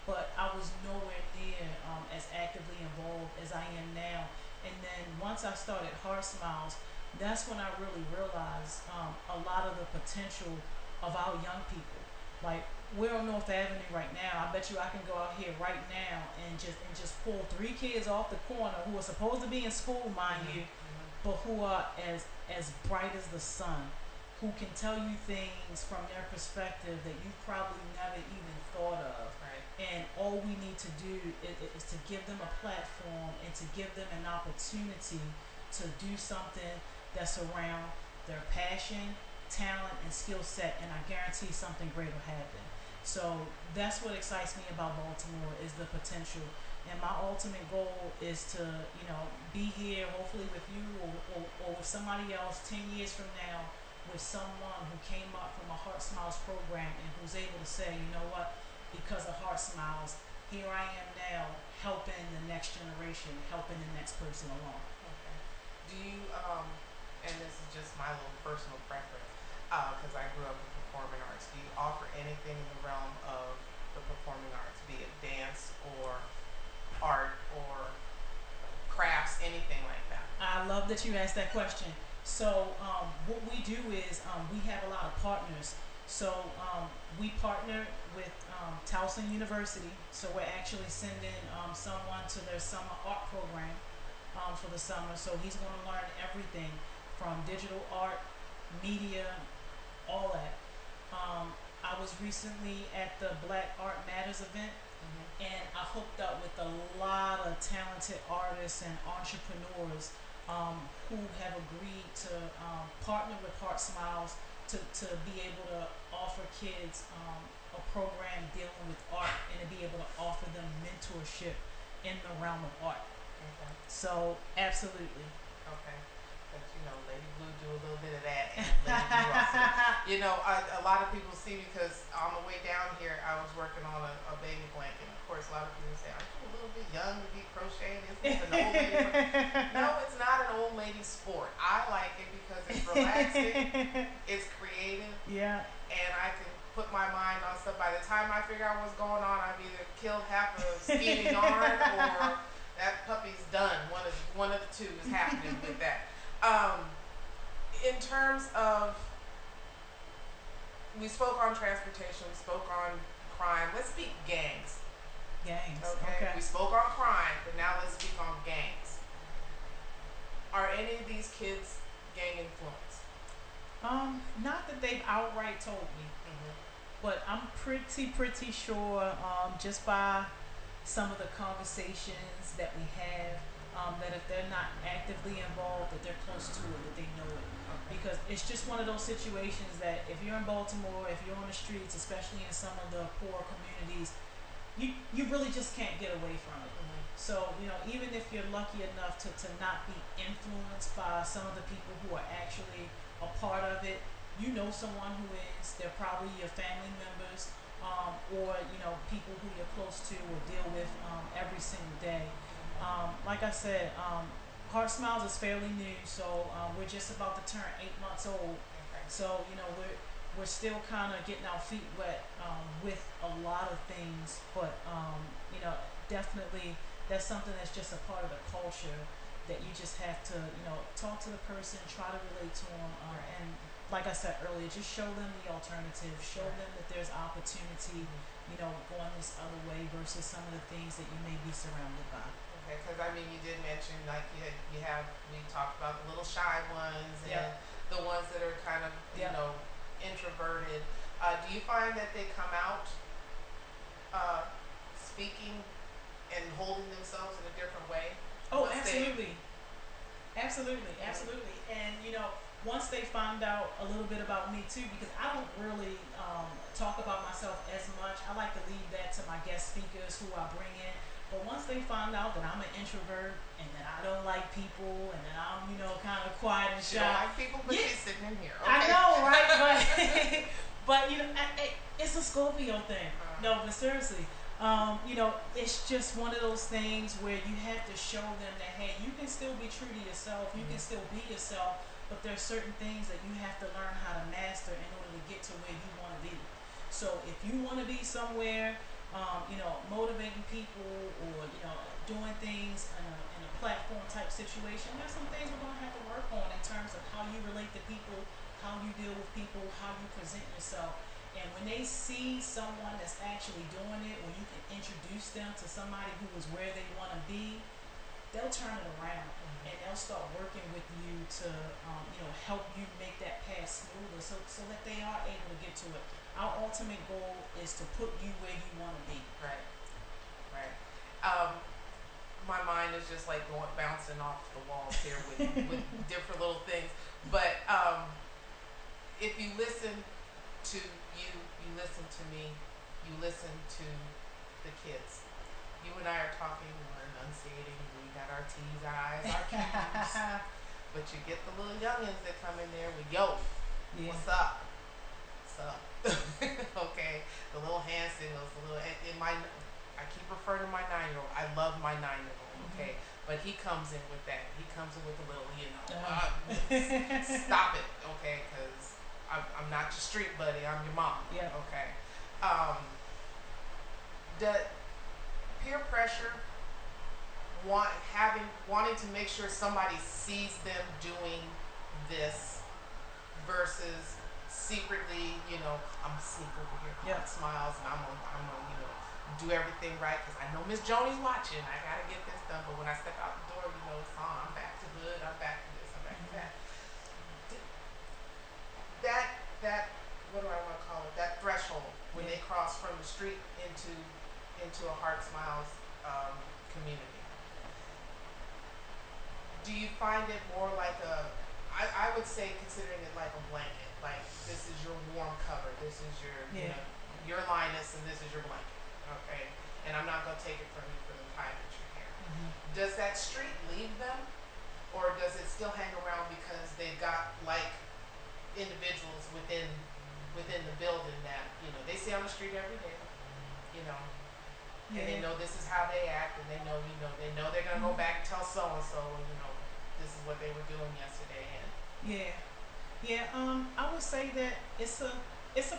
but I was nowhere near as actively involved as I am now. And then once I started HeartSmiles, that's when I really realized a lot of the potential of our young people. Like we're on North Avenue right now. I bet you I can go out here right now and just pull 3 kids off the corner who are supposed to be in school, mind you, but who are as bright as the sun, who can tell you things from their perspective that you probably never even thought of. Right. And all we need to do is to give them a platform and to give them an opportunity to do something that's around their passion, talent, and skill set, and I guarantee something great will happen. So that's what excites me about Baltimore is the potential. And my ultimate goal is to, be here hopefully with you or with somebody else 10 years from now, with someone who came up from a HeartSmiles program and who's able to say, you know what, because of HeartSmiles, here I am now helping the next generation, helping the next person along. Okay. Do you, and this is just my little personal preference, because I grew up in performing arts, do you offer anything in the realm of the performing arts, be it dance or art or crafts, anything like that? I love that you asked that question. So what we do is we have a lot of partners. So we partner with Towson University. So we're actually sending someone to their summer art program for the summer. So he's going to learn everything from digital art, media, all that. I was recently at the Black Art Matters event, and I hooked up with a lot of talented artists and entrepreneurs who have agreed to partner with HeartSmiles to be able to offer kids a program dealing with art and to be able to offer them mentorship in the realm of art. Okay. So absolutely. Okay. But LadyBlue do a little bit of that, and LadyBlue also. A lot of people see me because on the way down here, I was working on a baby blanket. Of course, a lot of people say, "Aren't you a little bit young to be crocheting? Isn't this an old lady?" No, it's not an old lady sport. I like it because it's relaxing, it's creative, and I can put my mind on stuff. By the time I figure out what's going on, I've either killed half a skeeving yarn or that puppy's done. One of the two is happening with that. In terms of, we spoke on transportation, we spoke on crime. Let's speak gangs. Gangs. Okay. We spoke on crime, but now let's speak on gangs. Are any of these kids gang influenced? Not that they've outright told me, Mhm. but I'm pretty sure, just by some of the conversations that we have, that if they're not actively involved, that they're close to it, that they know it. Okay. Because it's just one of those situations that if you're in Baltimore, if you're on the streets, especially in some of the poor communities, you really just can't get away from it. Mhm. So, even if you're lucky enough to not be influenced by some of the people who are actually a part of it, you know someone who is, they're probably your family members, or, people who you're close to or deal with every single day. Like I said, HeartSmiles is fairly new, so we're just about to turn 8 months old. Okay. So, we're still kind of getting our feet wet with a lot of things, but definitely that's something that's just a part of the culture that you just have to talk to the person, try to relate to them, Right. and like I said earlier, just show them the alternative, show Right. them that there's opportunity, going this other way versus some of the things that you may be surrounded by. Okay, because I mean, you did mention like we talked about the little shy ones and Yeah. the ones that are kind of Yeah. introverted. Do you find that they come out speaking and holding themselves in a different way? Oh, once they- absolutely. Absolutely. And once they find out a little bit about me too, because I don't really talk about myself as much. I like to leave that to my guest speakers who I bring in. But once they find out that I'm an introvert and that I don't like people and that I'm, kind of quiet and She don't shy, like people, but Yeah. she's sitting in here. Okay. I know, right? But but it's a Scorpio thing. No, but seriously, it's just one of those things where you have to show them that hey, you can still be true to yourself. You can still be yourself, but there's certain things that you have to learn how to master in order to get to where you want to be. So if you want to be somewhere, motivating people or doing things in a platform type situation, there's some things we're gonna have to work on in terms of how you relate to people, how you deal with people, how you present yourself. And when they see someone that's actually doing it, when you can introduce them to somebody who is where they want to be, they'll turn it around and they'll start working with you to, help you make that path smoother, so that they are able to get to it. Our ultimate goal is to put you where you want to be. Right. Right. My mind is just like bouncing off the walls here with different little things. But if you listen to you listen to me, you listen to the kids. You and I are talking, we're enunciating, we got our T's, our I's, our Q's. But you get the little youngins that come in there with yo, Yeah. what's up? What's up? Okay, the little hand signals, the little I keep referring to my 9-year-old. I love my 9-year-old. Okay, but he comes in with that. He comes in with a little, stop it, okay? Because I'm not your street buddy. I'm your mom. Yeah. Okay. The peer pressure, wanting to make sure somebody sees them doing this versus secretly, I'm sneak over here, Yeah. smiles, and I'm gonna, do everything right because I know Miss Joni's watching. I gotta get this done. But when I step out the door, it's on. I'm back to hood. I'm back to this. I'm back to that. That what do I want to call it? That threshold when they cross from the street into a HeartSmiles community. Do you find it more like I would say considering it like a blanket, like this is your warm cover, this is your your Linus, and this is your blanket, okay? And I'm not gonna take it from you for the time that you're here. Does that street leave them, or does it still hang around because they've got like individuals within the building that they see on the street every day, and they know this is how they act, and they know they're gonna go back and tell so and so, this is what they were doing yesterday, and I would say that it's a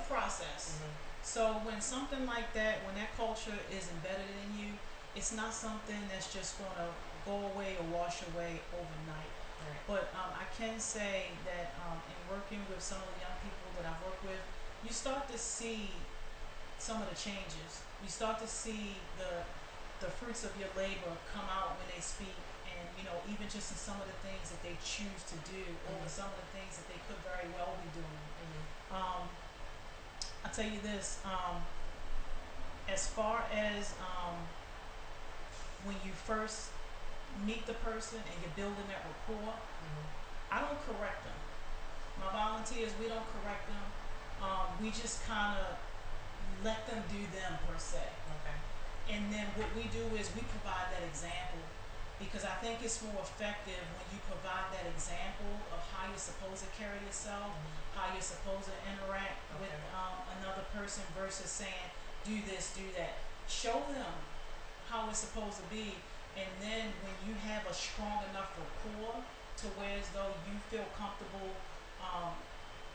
process. So when something like that, when that culture is embedded in you, it's not something that's just gonna go away or wash away overnight. Right. But I can say that in working with some of the young people that I've worked with, you start to see some of the changes. You start to see the fruits of your labor come out when they speak, and even just in some of the things that they choose to do, or some of the things that they could very well be doing. I'll tell you this, as far as when you first meet the person and you're building that rapport, I don't correct them. My volunteers, we don't correct them. We just kind of let them do them, per se. Okay. And then what we do is we provide that example, because I think it's more effective when you provide that example of how you're supposed to carry yourself, how you're supposed to interact with another person, versus saying, do this, do that. Show them how it's supposed to be, and then when you have a strong enough rapport to where as though you feel comfortable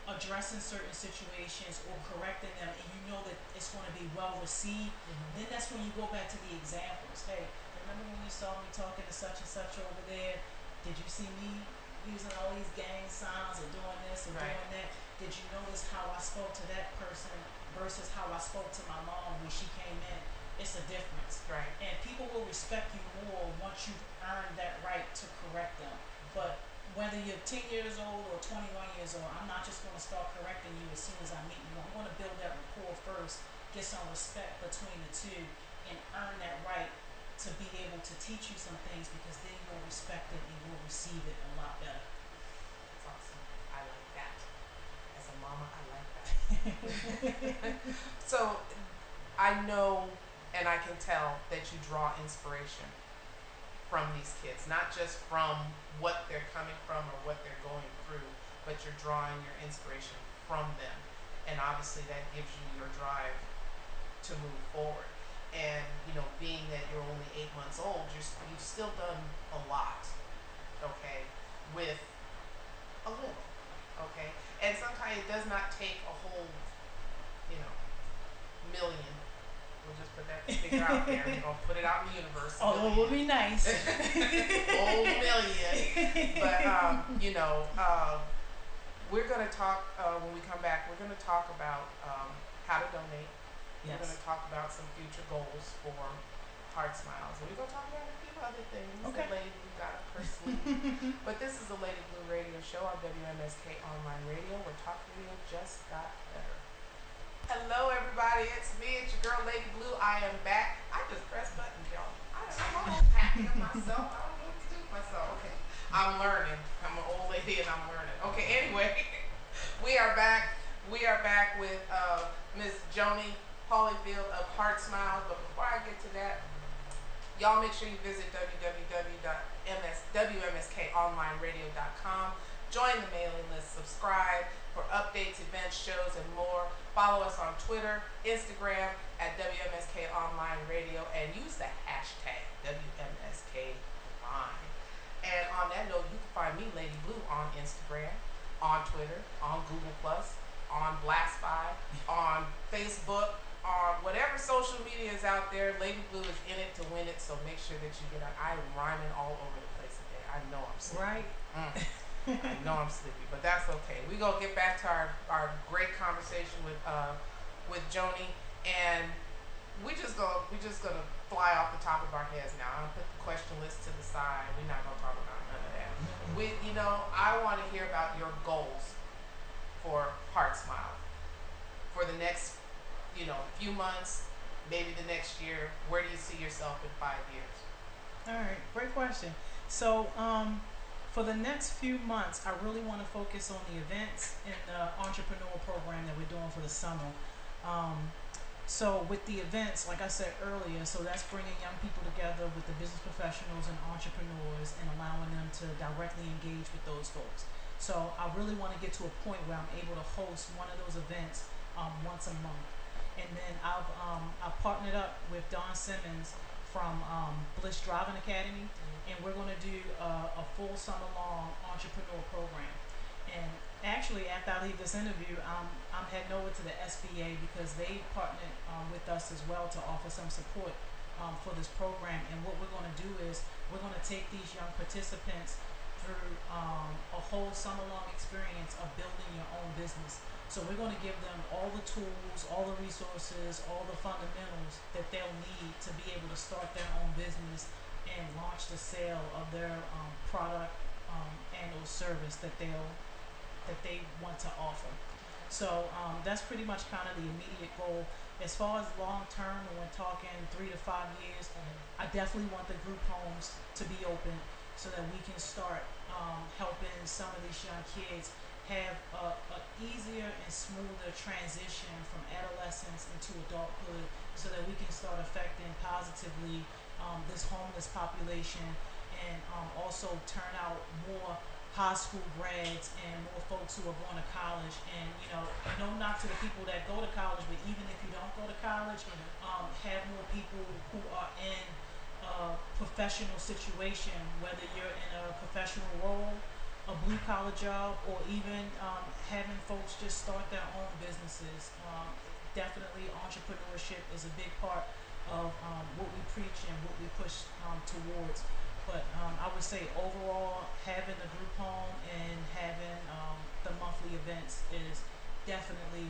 addressing certain situations or correcting them, and you know that it's going to be well received, then that's when you go back to the examples. Hey, remember when you saw me talking to such and such over there? Did you see me using all these gang signs or doing this or doing that? Did you notice how I spoke to that person versus how I spoke to my mom when she came in? It's a difference. Right. And people will respect you more once you've earned that right to correct them. But whether you're 10 years old or 21 years old, I'm not just going to start correcting you as soon as I meet you. I'm going to build that rapport first, get some respect between the two, and earn that right to be able to teach you some things, because then you'll respect it and you'll receive it a lot better. That's awesome. I like that. As a mama, I like that. So I know and I can tell that you draw inspiration from these kids, not just from what they're coming from or what they're going through, but you're drawing your inspiration from them. And obviously that gives you your drive to move forward. And, being that you're only 8 months old, you've still done a lot, okay, with a little, okay? And sometimes it does not take a whole, million. We'll just put that figure out there. We're going to put it out in the universe. Oh, it would be nice. Whole million. But, we're going to talk, when we come back, we're going to talk about how to donate. Yes. We're going to talk about some future goals for HeartSmiles. And we're going to talk about a few other things that LadyBlue got up her sleeve. But this is the LadyBlue Radio Show on WMSK Online Radio, where talk radio just got better. Hello, everybody. It's me. It's your girl, LadyBlue. I am back. I just press buttons, y'all. I'm almost happy with myself. I don't know what to do with myself. Okay. I'm learning. I'm an old lady and I'm learning. Okay, anyway. We are back. We are back with Miss Joni Holyfield of HeartSmiles. But before I get to that, y'all make sure you visit www.wmskonlineradio.com. Join the mailing list. Subscribe for updates, events, shows, and more. Follow us on Twitter, Instagram at WMSK Online Radio, and use the hashtag WMSKLine. And on that note, you can find me, LadyBlue, on Instagram, on Twitter, on Google+, on BlastFi, on Facebook, on whatever social media is out there. LadyBlue is in it to win it, so make sure that you get out. I'm rhyming all over the place today. I know I'm sleepy. Right. I know I'm sleepy, but that's okay. We're going to get back to our great conversation with Joni, and we're just gonna fly off the top of our heads now. I'm gonna put the question list to the side. We're not gonna talk about none of that. I want to hear about your goals for HeartSmile for the next, few months, maybe the next year. Where do you see yourself in 5 years? All right, great question. So, for the next few months, I really want to focus on the events and the entrepreneur program that we're doing for the summer. So with the events, like I said earlier, so that's bringing young people together with the business professionals and entrepreneurs and allowing them to directly engage with those folks. So I really want to get to a point where I'm able to host one of those events once a month. And then I've partnered up with Don Simmons from Bliss Driving Academy, and we're going to do a full summer-long entrepreneur program. And actually, after I leave this interview, I'm heading over to the SBA because they partnered with us as well to offer some support for this program. And what we're going to do is we're going to take these young participants through a whole summer-long experience of building your own business. So we're going to give them all the tools, all the resources, all the fundamentals that they'll need to be able to start their own business and launch the sale of their product and or service that they want to offer. So that's pretty much kind of the immediate goal. As far as long term, when we're talking 3 to 5 years, I definitely want the group homes to be open so that we can start helping some of these young kids have a easier and smoother transition from adolescence into adulthood, so that we can start affecting positively this homeless population, and also turn out more high school grads and more folks who are going to college. And no knock to the people that go to college, but even if you don't go to college, have more people who are in a professional situation, whether you're in a professional role, a blue collar job, or even having folks just start their own businesses. Definitely entrepreneurship is a big part of what we preach and what we push towards. But I would say overall, having the group home and having the monthly events is definitely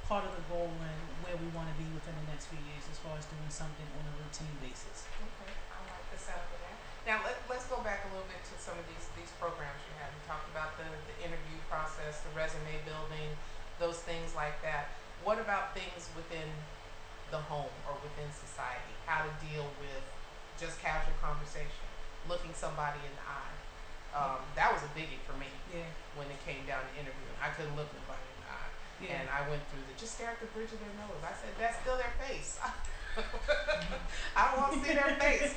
part of the goal and where we want to be within the next few years, as far as doing something on a routine basis. Okay, I like the sound of that. Now let's go back a little bit to some of these programs you have. You talked about the interview process, the resume building, those things like that. What about things within the home or within society? How to deal with just casual conversation, looking somebody in the eye. That was a biggie for me. Yeah. When it came down to interviewing, I couldn't look nobody in the eye. Yeah. And I went through just stare at the bridge of their nose. I said, that's still their face. I don't want to see their face,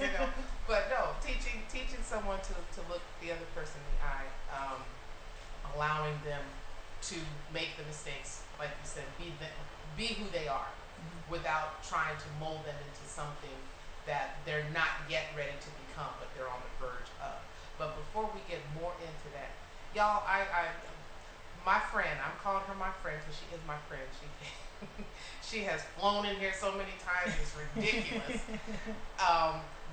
But no, teaching someone to look the other person in the eye, allowing them to make the mistakes, like you said, be who they are, without trying to mold them into something that they're not yet ready to become, but they're on the verge of. But before we get more into that, y'all, my friend, I'm calling her my friend because she is my friend. She has flown in here so many times, it's ridiculous.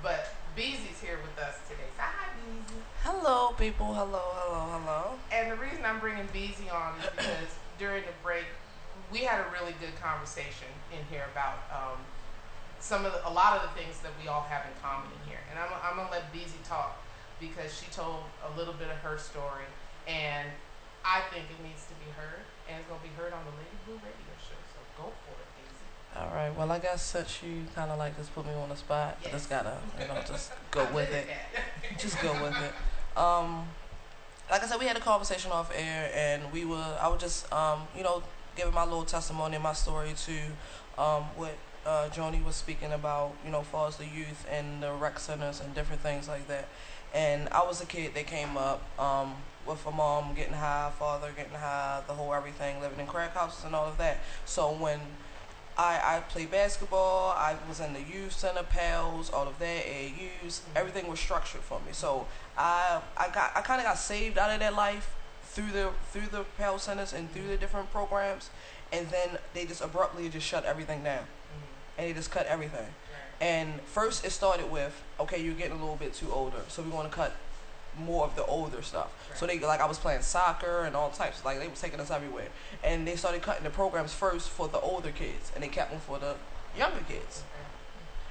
But Beezy's here with us today. Say hi, Beezy. Hello, people. Hello. And the reason I'm bringing Beezy on is because during the break, we had a really good conversation in here about a lot of the things that we all have in common in here. And I'm gonna let Beezy talk because she told a little bit of her story, and I think it needs to be heard, and it's gonna be heard on the LadyBlue radio show. So go for it, Beezy. All right. Well, I guess since you kind of like just put me on the spot, Yes. I just gotta just go with it. Just go with it. Like I said, we had a conversation off air, and I was just giving my little testimony and my story to what Joni was speaking about, as far as the youth and the rec centers and different things like that. And I was a kid that came up with a mom getting high, father getting high, the whole everything, living in crack houses and all of that. So when I played basketball, I was in the youth center, PALs, all of that, AAUs, everything was structured for me. So I kind of got saved out of that life through the PAL centers and through the different programs, and then they just abruptly just shut everything down. And they just cut everything. And first it started with, okay, you're getting a little bit too older, so we want to cut more of the older stuff. So I was playing soccer and all types, like they were taking us everywhere. And they started cutting the programs first for the older kids, and they kept them for the younger kids.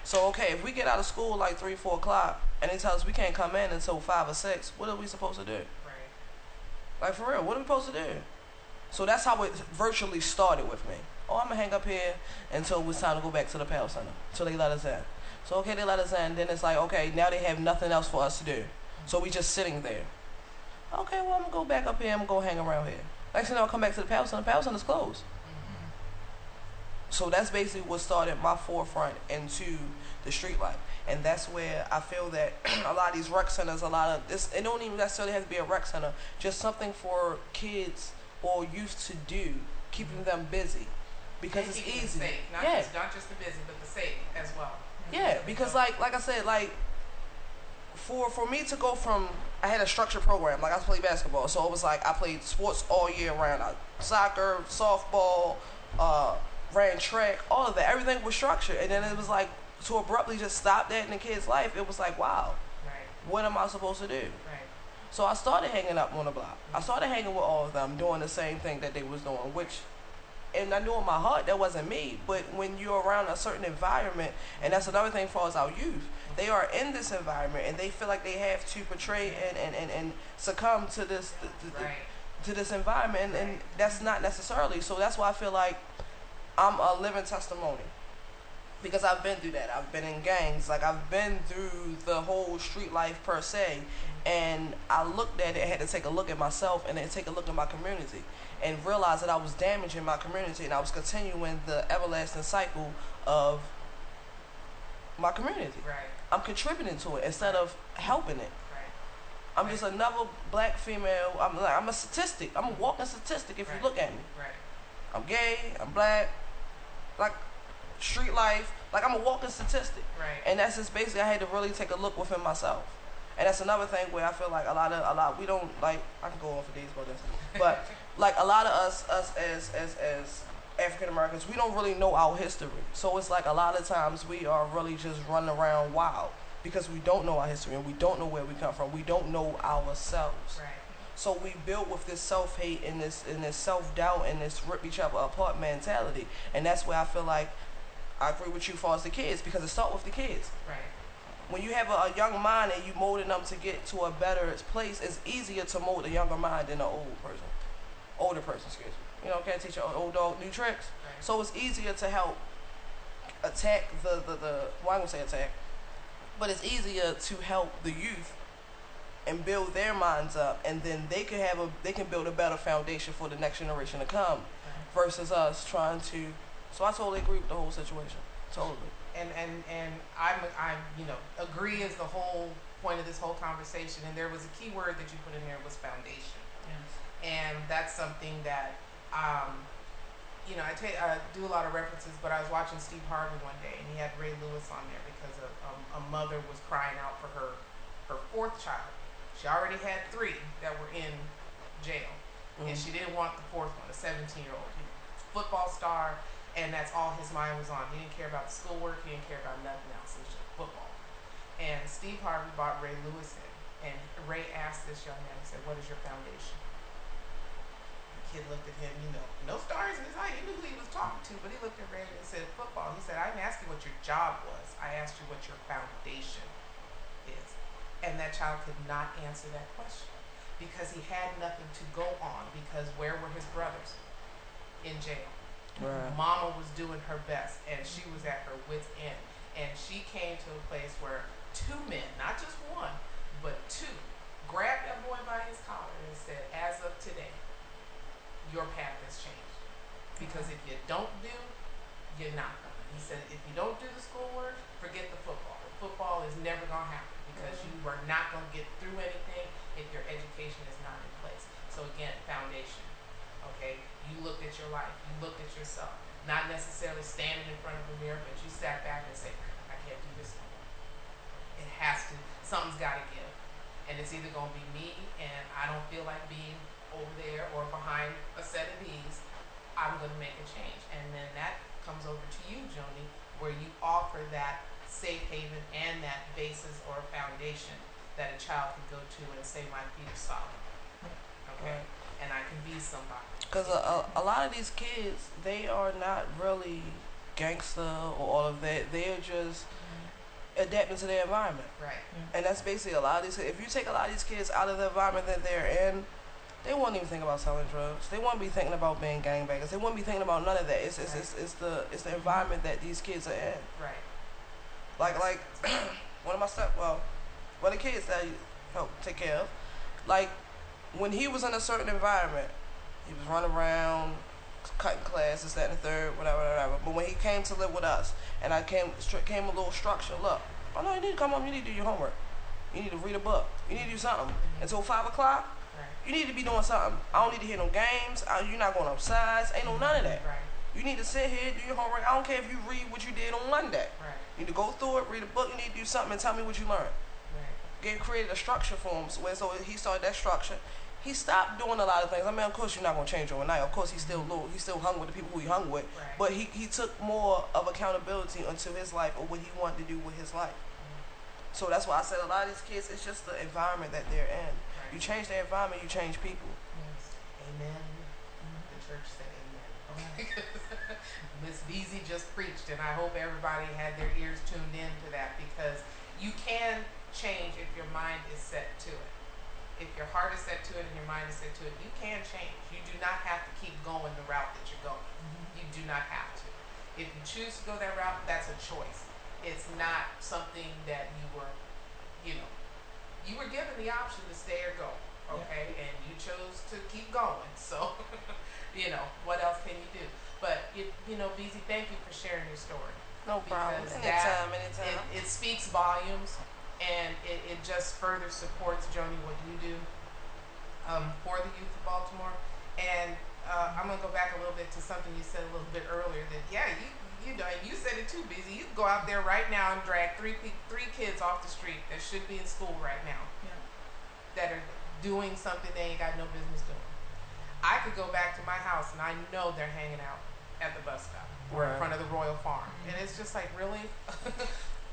So okay, if we get out of school like 3, 4 o'clock, and they tell us we can't come in until 5 or 6, what are we supposed to do? Like for real, what are we supposed to do? So that's how it virtually started with me. Oh, I'm gonna hang up here until it's time to go back to the PAL center. So they let us in. So okay, they let us in. Then it's like, okay, now they have nothing else for us to do. So we just sitting there. Okay, well I'm gonna go back up here. I'm gonna go hang around here. Next thing I'll come back to the PAL center. PAL center's closed. So that's basically what started my forefront into the street life. And that's where I feel that a lot of these rec centers, it don't even necessarily have to be a rec center, just something for kids or youth to do, keeping them busy. Because it's easy. Safe. Not just the busy, but the safe as well. Yeah, because like I said, for me to go from, I had a structured program, like I played basketball, so it was like I played sports all year round, soccer, softball, ran track, all of that, everything was structured, and then it was like, to abruptly just stop that in the kid's life, it was like, wow, what am I supposed to do? So I started hanging up on the block. I started hanging with all of them, doing the same thing that they was doing, and I knew in my heart that wasn't me, but when you're around a certain environment, and that's another thing for us, our youth, they are in this environment and they feel like they have to portray and succumb to this to this environment, and that's not necessarily. So that's why I feel like I'm a living testimony, because I've been through that. I've been in gangs, like I've been through the whole street life per se, and I looked at it and had to take a look at myself and then take a look at my community and realize that I was damaging my community and I was continuing the everlasting cycle of my community. I'm contributing to it instead of helping it. I'm just another black female. I'm a statistic. I'm a walking statistic if you look at me. I'm gay, I'm black, like street life, like I'm a walking statistic. And that's just basically, I had to really take a look within myself. And that's another thing where I feel like a lot we don't, like, I can go on for days about this, but like a lot of us as African Americans, we don't really know our history. So it's like a lot of times we are really just running around wild because we don't know our history and we don't know where we come from. We don't know ourselves. So we built with this self-hate and this self-doubt and this rip each other apart mentality. And that's where I feel like I agree with you as far as the kids, because it starts with the kids. When you have a young mind and you molding them to get to a better place, it's easier to mold a younger mind than an older person, excuse me. You know, can't teach an old dog new tricks. So it's easier to help attack well, I'm gonna say attack, but it's easier to help the youth and build their minds up, and then they can build a better foundation for the next generation to come, versus us trying to. So I totally agree with the whole situation. Totally. And I'm agree is the whole point of this whole conversation. And there was a key word that you put in there was foundation. And that's something that I do a lot of references. But I was watching Steve Harvey one day, and he had Ray Lewis on there because a mother was crying out for her fourth child. She already had 3 that were in jail, and she didn't want the fourth one, a 17-year-old football star. And that's all his mind was on. He didn't care about the schoolwork. He didn't care about nothing else. It was just football. And Steve Harvey brought Ray Lewis in. And Ray asked this young man, he said, "What is your foundation?" The kid looked at him, no stars in his eye. He knew who he was talking to, but he looked at Ray and said, "Football." He said, "I didn't ask you what your job was. I asked you what your foundation is." And that child could not answer that question because he had nothing to go on, because where were his brothers? In jail. Mama was doing her best, and she was at her wit's end, and she came to a place where 2 men, not just one, but 2, grabbed that boy by his collar and said, "As of today, your path has changed, because if you don't do, you're not gonna." He said, "If you don't do the schoolwork, forget the football. The football is never gonna happen because you are not gonna get through anything if your education is not in place." So again, foundation. Okay, you looked at your life, you looked at yourself, not necessarily standing in front of a mirror, but you sat back and said, "I can't do this anymore. It has to, something's got to give. And it's either going to be me, and I don't feel like being over there or behind a set of these. I'm going to make a change." And then that comes over to you, Joni, where you offer that safe haven and that basis or foundation that a child can go to and say, "My feet are solid. Okay, and I can be somebody." Because a lot of these kids, they are not really gangster or all of that. They are just adapting to their environment. And that's basically a lot of these. If you take a lot of these kids out of the environment that they're in, they won't even think about selling drugs. They won't be thinking about being gangbangers. They won't be thinking about none of that. It's the environment that these kids are in. Like one of my one of the kids that I help take care of, like when he was in a certain environment, he was running around, cutting classes, that and the third, whatever. But when he came to live with us, and I came a little structure. Look, oh no, you need to come home. You need to do your homework. You need to read a book. You need to do something until 5 o'clock. You need to be doing something. I don't need to hear no games. You're not going upstairs. Ain't no none of that. You need to sit here, do your homework. I don't care if you read what you did on Monday. You need to go through it, read a book. You need to do something and tell me what you learned. Created a structure for him. So he started that structure. He stopped doing a lot of things. I mean, of course, you're not going to change overnight. Of course, he's still hung with the people who he hung with. But he took more of accountability into his life or what he wanted to do with his life. So that's why I said a lot of these kids, it's just the environment that they're in. You change the environment, you change people. Amen. The church said amen. Miss Beezy just preached, and I hope everybody had their ears tuned in to that, because You can change if your mind is set to it. If your heart is set to it and your mind is set to it, you can change. You do not have to keep going the route that you're going. You do not have to. If you choose to go that route, that's a choice. It's not something that you were given the option to stay or go, okay? And you chose to keep going. So, what else can you do? But, BZ, thank you for sharing your story. No problem. Because Anytime. it speaks volumes, and it just further supports, Joni, what you do for the youth of Baltimore. And I'm going to go back a little bit to something you said a little bit earlier, that, and you said it too, Busy. You can go out there right now and drag three kids off the street that should be in school right now, that are doing something they ain't got no business doing. I could go back to my house and I know they're hanging out at the bus stop or in front of the Royal Farm. And it's just like, really?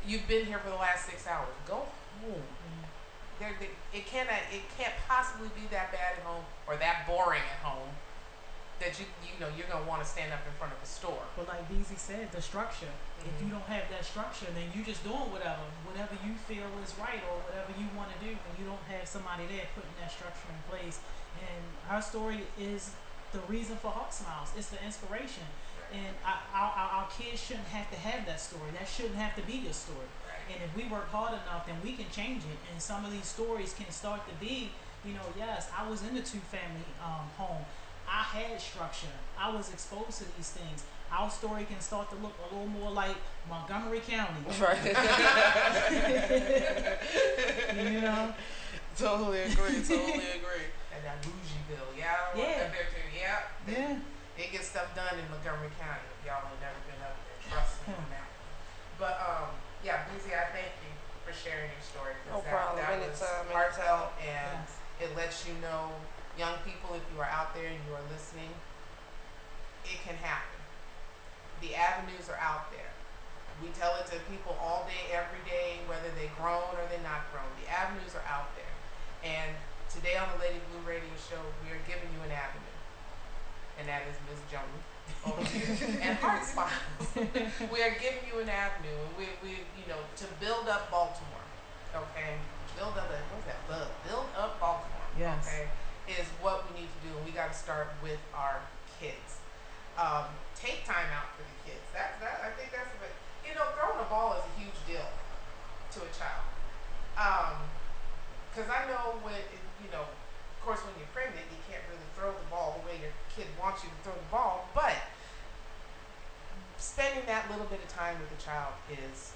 You've been here for the last 6 hours. Go home. It can't possibly be that bad at home or that boring at home that you're gonna want to stand up in front of a store. But like BZ said, the structure. If you don't have that structure, then you just doing whatever you feel is right or whatever you want to do, and you don't have somebody there putting that structure in place. And her story is the reason for HeartSmiles. It's the inspiration. And our kids shouldn't have to have that story. That shouldn't have to be your story. And if we work hard enough, then we can change it. And some of these stories can start to be, yes, I was in a two-family home. I had structure. I was exposed to these things. Our story can start to look a little more like Montgomery County. Right. Totally agree. And that Bougieville, It gets stuff done in Montgomery County. If y'all ain't never been up there, trust me on that. But Boozy, I thank you for sharing your story. No problem. That was heartfelt, and it lets you know, young people, if you are out there and you are listening, it can happen. The avenues are out there. We tell it to people all day, every day, whether they're grown or they're not grown. The avenues are out there. And today on the LadyBlue radio show, we are giving you an avenue. And that is Ms. Joni over here. And HeartSmiles. We are giving you an avenue. And we to build up Baltimore. Okay? Build up Baltimore. Yes. Okay? Is what we need to do. And we got to start with our kids. Take time out for the kids. I think that's a bit, throwing a ball is a huge deal to a child. Because I know of course, when you're pregnant, you can't really throw the ball the way your kid wants you to throw the ball, but spending that little bit of time with the child is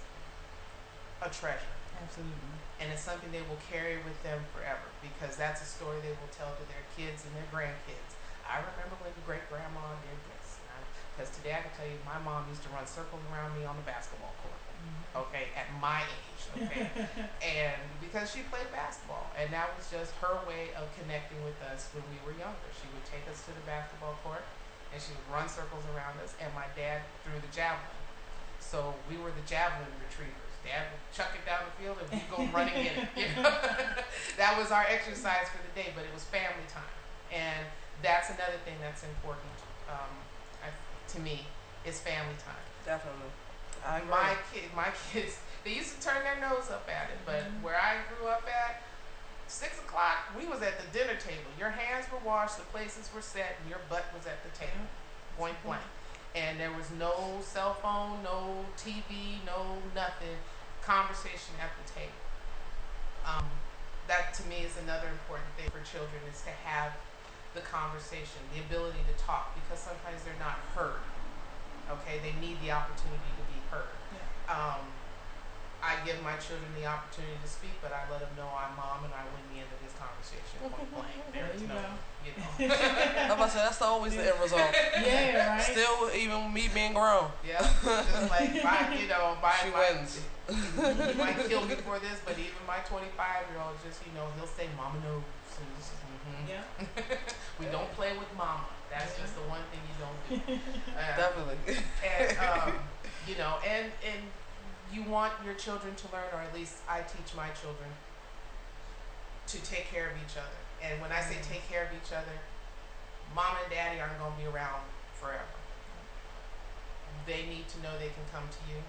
a treasure. Absolutely. And it's something they will carry with them forever, because that's a story they will tell to their kids and their grandkids. I remember when the great-grandma did this. Because today I can tell you, my mom used to run circles around me on the basketball court, okay, at my age, okay? And because she played basketball, and that was just her way of connecting with us when we were younger. She would take us to the basketball court, and she would run circles around us, and my dad threw the javelin. So we were the javelin retrievers. Dad would chuck it down the field, and we'd go running in it. That was our exercise for the day, but it was family time. And that's another thing that's important to me, is family time. Definitely. I agree. My kids, they used to turn their nose up at it, but where I grew up at, 6 o'clock, we was at the dinner table. Your hands were washed, the places were set, and your butt was at the table, point blank. And there was no cell phone, no TV, no nothing. Conversation at the table. That to me is another important thing for children, is to have the conversation, the ability to talk, because sometimes they're not heard. Okay, they need the opportunity to be heard. I give my children the opportunity to speak, but I let them know I'm mom and I win the end of this conversation. Point blank. There is no, I'm about to say, that's always the end result. Yeah, right. Still, even me being grown. Yeah, just like she wins. He might kill me for this, but even my 25-year-old, just he'll say, "Mama knows." Yeah. We don't play with mama. That's just the one thing you don't do. Definitely. And and you want your children to learn, or at least I teach my children to take care of each other. And when I say take care of each other, mom and daddy aren't going to be around forever. They need to know they can come to you,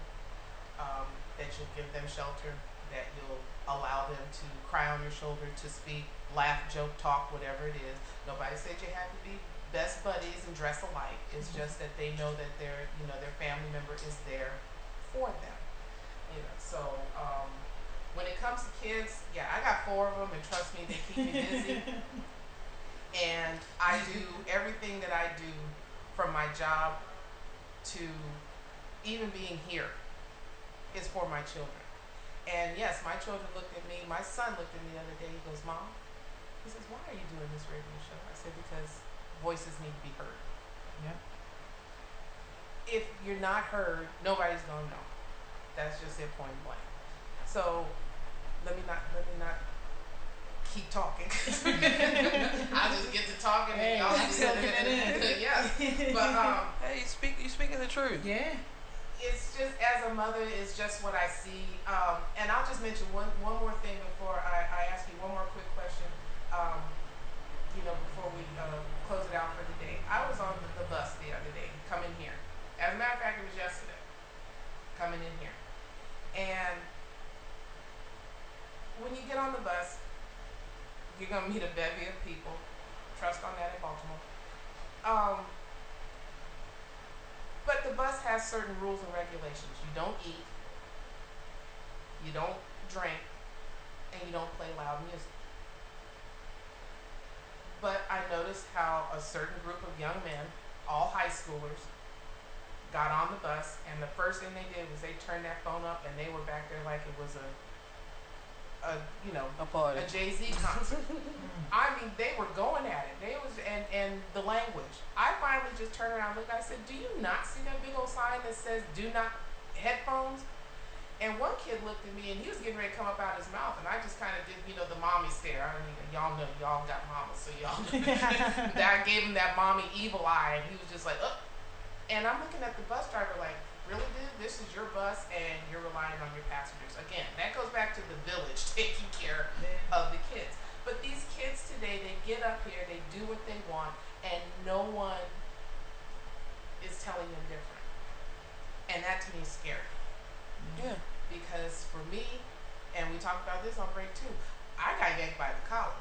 that you'll give them shelter, that you'll allow them to cry on your shoulder, to speak, laugh, joke, talk, whatever it is. Nobody said you had to be best buddies and dress alike. It's just that they know that their family member is there for them. So when it comes to kids, yeah, I got 4 of them, and trust me, they keep me busy. And I do everything that I do, from my job to even being here, is for my children. And yes, my children looked at me, my son looked at me the other day, he goes, Mom, he says, why are you doing this radio show? I said, because voices need to be heard. Yeah. If you're not heard, nobody's gonna know. That's just it, point blank. So let me not keep talking. I'll just get to talking and y'all yes. But hey, you speaking the truth. Yeah. It's just, as a mother, it's just what I see. And I'll just mention one more thing before I ask you one more quick question. Before we close it out for the day. I was on the bus the other day, coming here. As a matter of fact, it was yesterday, coming in here. And when you get on the bus, you're going to meet a bevy of people. Trust on that in Baltimore. But the bus has certain rules and regulations. You don't eat, you don't drink, and you don't play loud music. But I noticed how a certain group of young men, all high schoolers, got on the bus, and the first thing they did was they turned that phone up, and they were back there like it was a party, a Jay-Z concert. I mean, they were going at it. They was and the language. I finally just turned around and looked. I said, "Do you not see that big old sign that says do not headphones?" And one kid looked at me, and he was getting ready to come up out of his mouth, and I just kind of did, the mommy stare. I mean, y'all know, y'all got mamas, so y'all know. I gave him that mommy evil eye, and he was just like, "Ugh." And I'm looking at the bus driver like, really, dude? This is your bus, and you're relying on your passengers. Again, that goes back to the village taking care of the kids. But these kids today, they get up here, they do what they want, and no one is telling them different. And that to me is scary. Yeah. Because for me, and we talked about this on break too, I got yanked by the collar.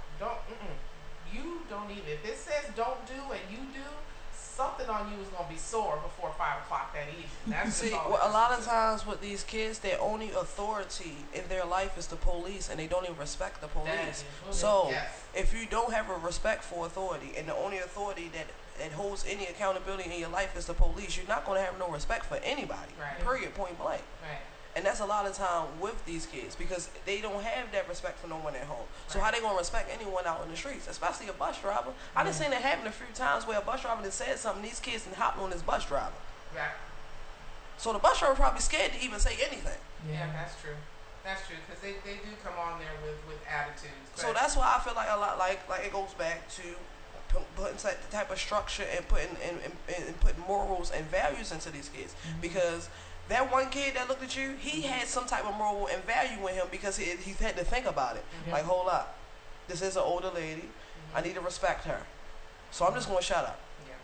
You don't even, if it says don't do and you do, something on you is going to be sore before 5 o'clock that evening. That's See, just all a lot of times with these kids, their only authority in their life is the police, and they don't even respect the police. So if you don't have a respect for authority, and the only authority that holds any accountability in your life is the police, you're not going to have no respect for anybody. Right. Period. Point blank. Right. And that's a lot of time with these kids because they don't have that respect for no one at home. So how they gonna respect anyone out in the streets, especially a bus driver? I done seen it happen a few times where a bus driver has said something, these kids and hopped on this bus driver. Right. So the bus driver probably scared to even say anything. Yeah, that's true. That's true, because they do come on there with attitudes. So that's why I feel like a lot like it goes back to putting the type of structure and putting morals and values into these kids because. That one kid that looked at you, he had some type of moral and value in him because he had to think about it. Like, hold up, this is an older lady. I need to respect her. So I'm just going to shut up. Yeah.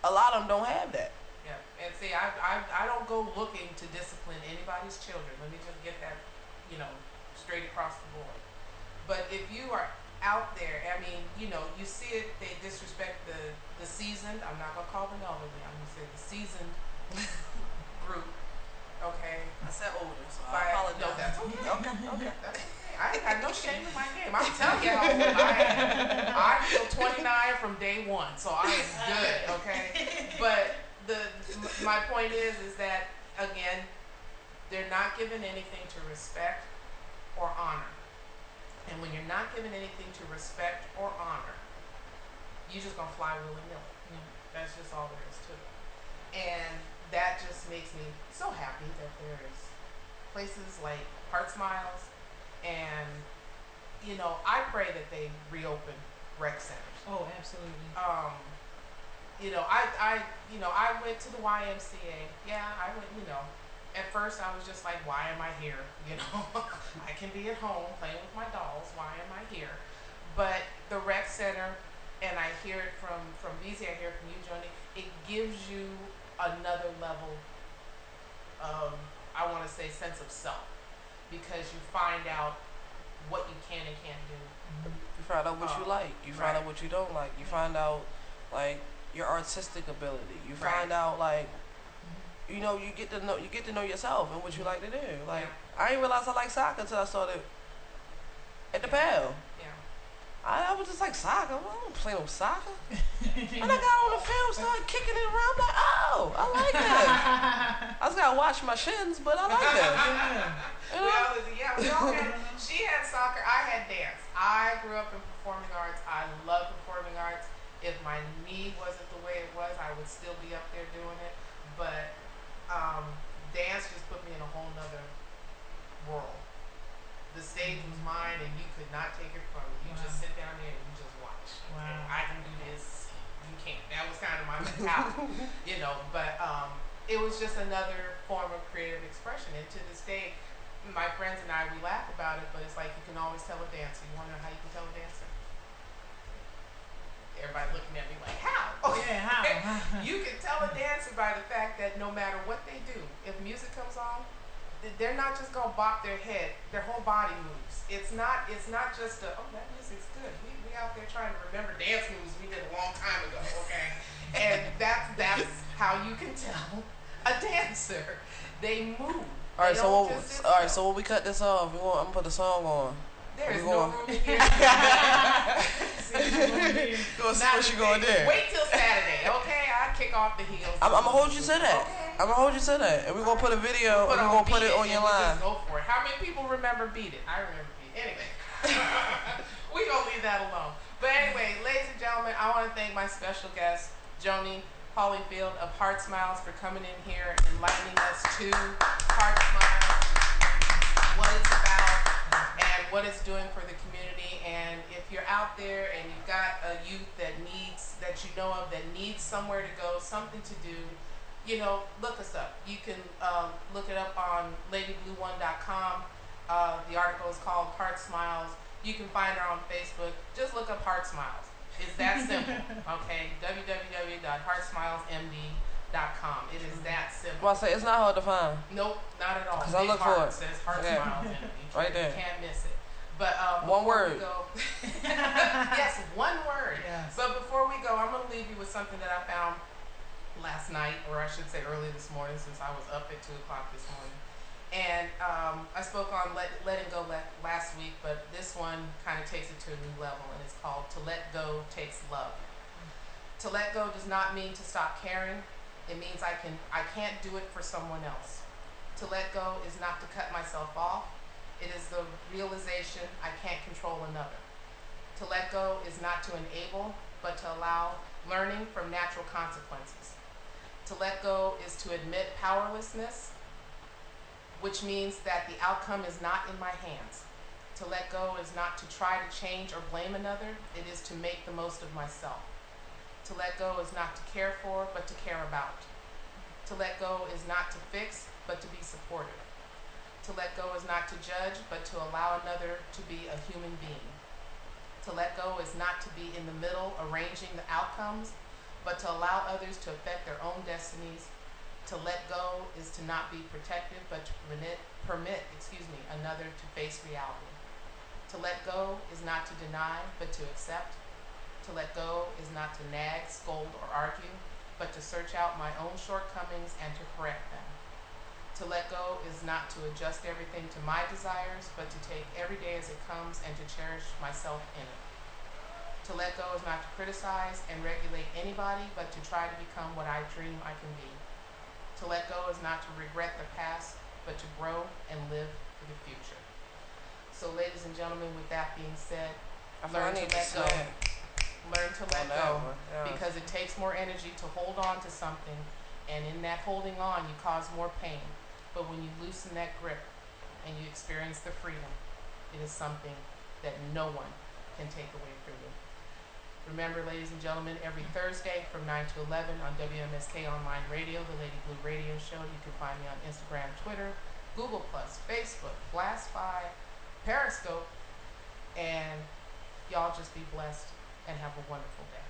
A lot of them don't have that. Yeah. And see, I don't go looking to discipline anybody's children. Let me just get that, straight across the board. But if you are out there, I mean, you see it, they disrespect the seasoned, I'm not going to call them elderly, I'm going to say the seasoned group. Okay. I said older, so I apologize. No, that's okay. Okay. That's okay. I ain't got no shame in my game. I'm telling you how old I am. I feel 29 from day one, so I am good, okay? But my point is that, again, they're not given anything to respect or honor. And when you're not given anything to respect or honor, you're just going to fly willy-nilly. That's just all there is to it. And that just makes me so happy that there's places like HeartSmiles, and I pray that they reopen rec centers. Oh, absolutely. I went to the YMCA. Yeah, I went. At first I was just like, why am I here? I can be at home playing with my dolls. Why am I here? But the rec center, and I hear it from BZ, I hear it from you, Joni. It gives you another level of, I want to say, sense of self. because you find out what you can and can't do. You find out what you like. You find out what you don't like. You find out like your artistic ability. You find out like you get to know yourself and what you like to do. Like I didn't realize I like soccer until I started at the PAL. Yeah. I was just like soccer. I don't play no soccer. And I got on the field, started kicking it around. I'm like, oh, I like that. I just gotta watch my shins, but I like that. We all had. She had soccer. I had dance. I grew up in performing arts. I love performing arts. If my knee wasn't the way it was, I would still be up there doing it. But dance just put me in a whole nother world. The stage was mine, and you could not take it from me. You just sit down there and you just watch. Okay, I can do this. You can't. That was kind of my mentality, But it was just another form of creative expression. And to this day, my friends and I, we laugh about it, but it's like you can always tell a dancer. You want to know how you can tell a dancer? Everybody looking at me like, how? Yeah, how? You can tell a dancer by the fact that no matter what they do, if music comes on, they're not just gonna bop their head; their whole body moves. It's not just that music's good. We out there trying to remember dance moves we did a long time ago, okay? And that's how you can tell a dancer. They move. All right, so when we cut this off, I'm gonna put the song on. There is no room in here. Go see what you gonna do. Wait till Saturday, okay? I kick off the heels. I'm gonna hold you to that. Okay. I'm gonna hold you to that, and we're gonna put a video, and we're gonna put it on your line. Go for it. How many people remember Beet It? I remember Beet It. Anyway, we gonna leave that alone. But anyway, ladies and gentlemen, I want to thank my special guest, Joni Holyfield of HeartSmiles, for coming in here and enlightening us to HeartSmiles, what it's about, and what it's doing for the community. And if you're out there and you've got a youth that needs somewhere to go, something to do, look us up. You can look it up on LadyBlue1.com. The article is called HeartSmiles. You can find her on Facebook. Just look up HeartSmiles. It's that simple. Okay, www.heartsmilesmd.com. It is that simple. Well, I say it's not hard to find. Nope, not at all. Because I look for it. Says HeartSmiles MD. Right there. You can't miss it. But one word. Yes, one word. Yes. But before we go, I'm going to leave you with something that I found last night, or I should say early this morning, since I was up at 2 o'clock this morning. And I spoke on letting go last week, but this one kind of takes it to a new level, and it's called To Let Go Takes Love. To let go does not mean to stop caring. It means I can't do it for someone else. To let go is not to cut myself off. It is the realization I can't control another. To let go is not to enable, but to allow learning from natural consequences. To let go is to admit powerlessness, which means that the outcome is not in my hands. To let go is not to try to change or blame another. It is to make the most of myself. To let go is not to care for, but to care about. To let go is not to fix, but to be supportive. To let go is not to judge, but to allow another to be a human being. To let go is not to be in the middle arranging the outcomes, but to allow others to affect their own destinies. To let go is to not be protective, but to permit another to face reality. To let go is not to deny, but to accept. To let go is not to nag, scold, or argue, but to search out my own shortcomings and to correct them. To let go is not to adjust everything to my desires, but to take every day as it comes and to cherish myself in it. To let go is not to criticize and regulate anybody, but to try to become what I dream I can be. To let go is not to regret the past, but to grow and live for the future. So ladies and gentlemen, with that being said, learn to let go. Learn to let go, because it takes more energy to hold on to something, and in that holding on, you cause more pain. But when you loosen that grip and you experience the freedom, it is something that no one can take away from you. Remember, ladies and gentlemen, every Thursday from 9 to 11 on WMSK Online Radio, the Lady Blue Radio Show. You can find me on Instagram, Twitter, Google+, Facebook, Blast5, Periscope, and y'all just be blessed and have a wonderful day.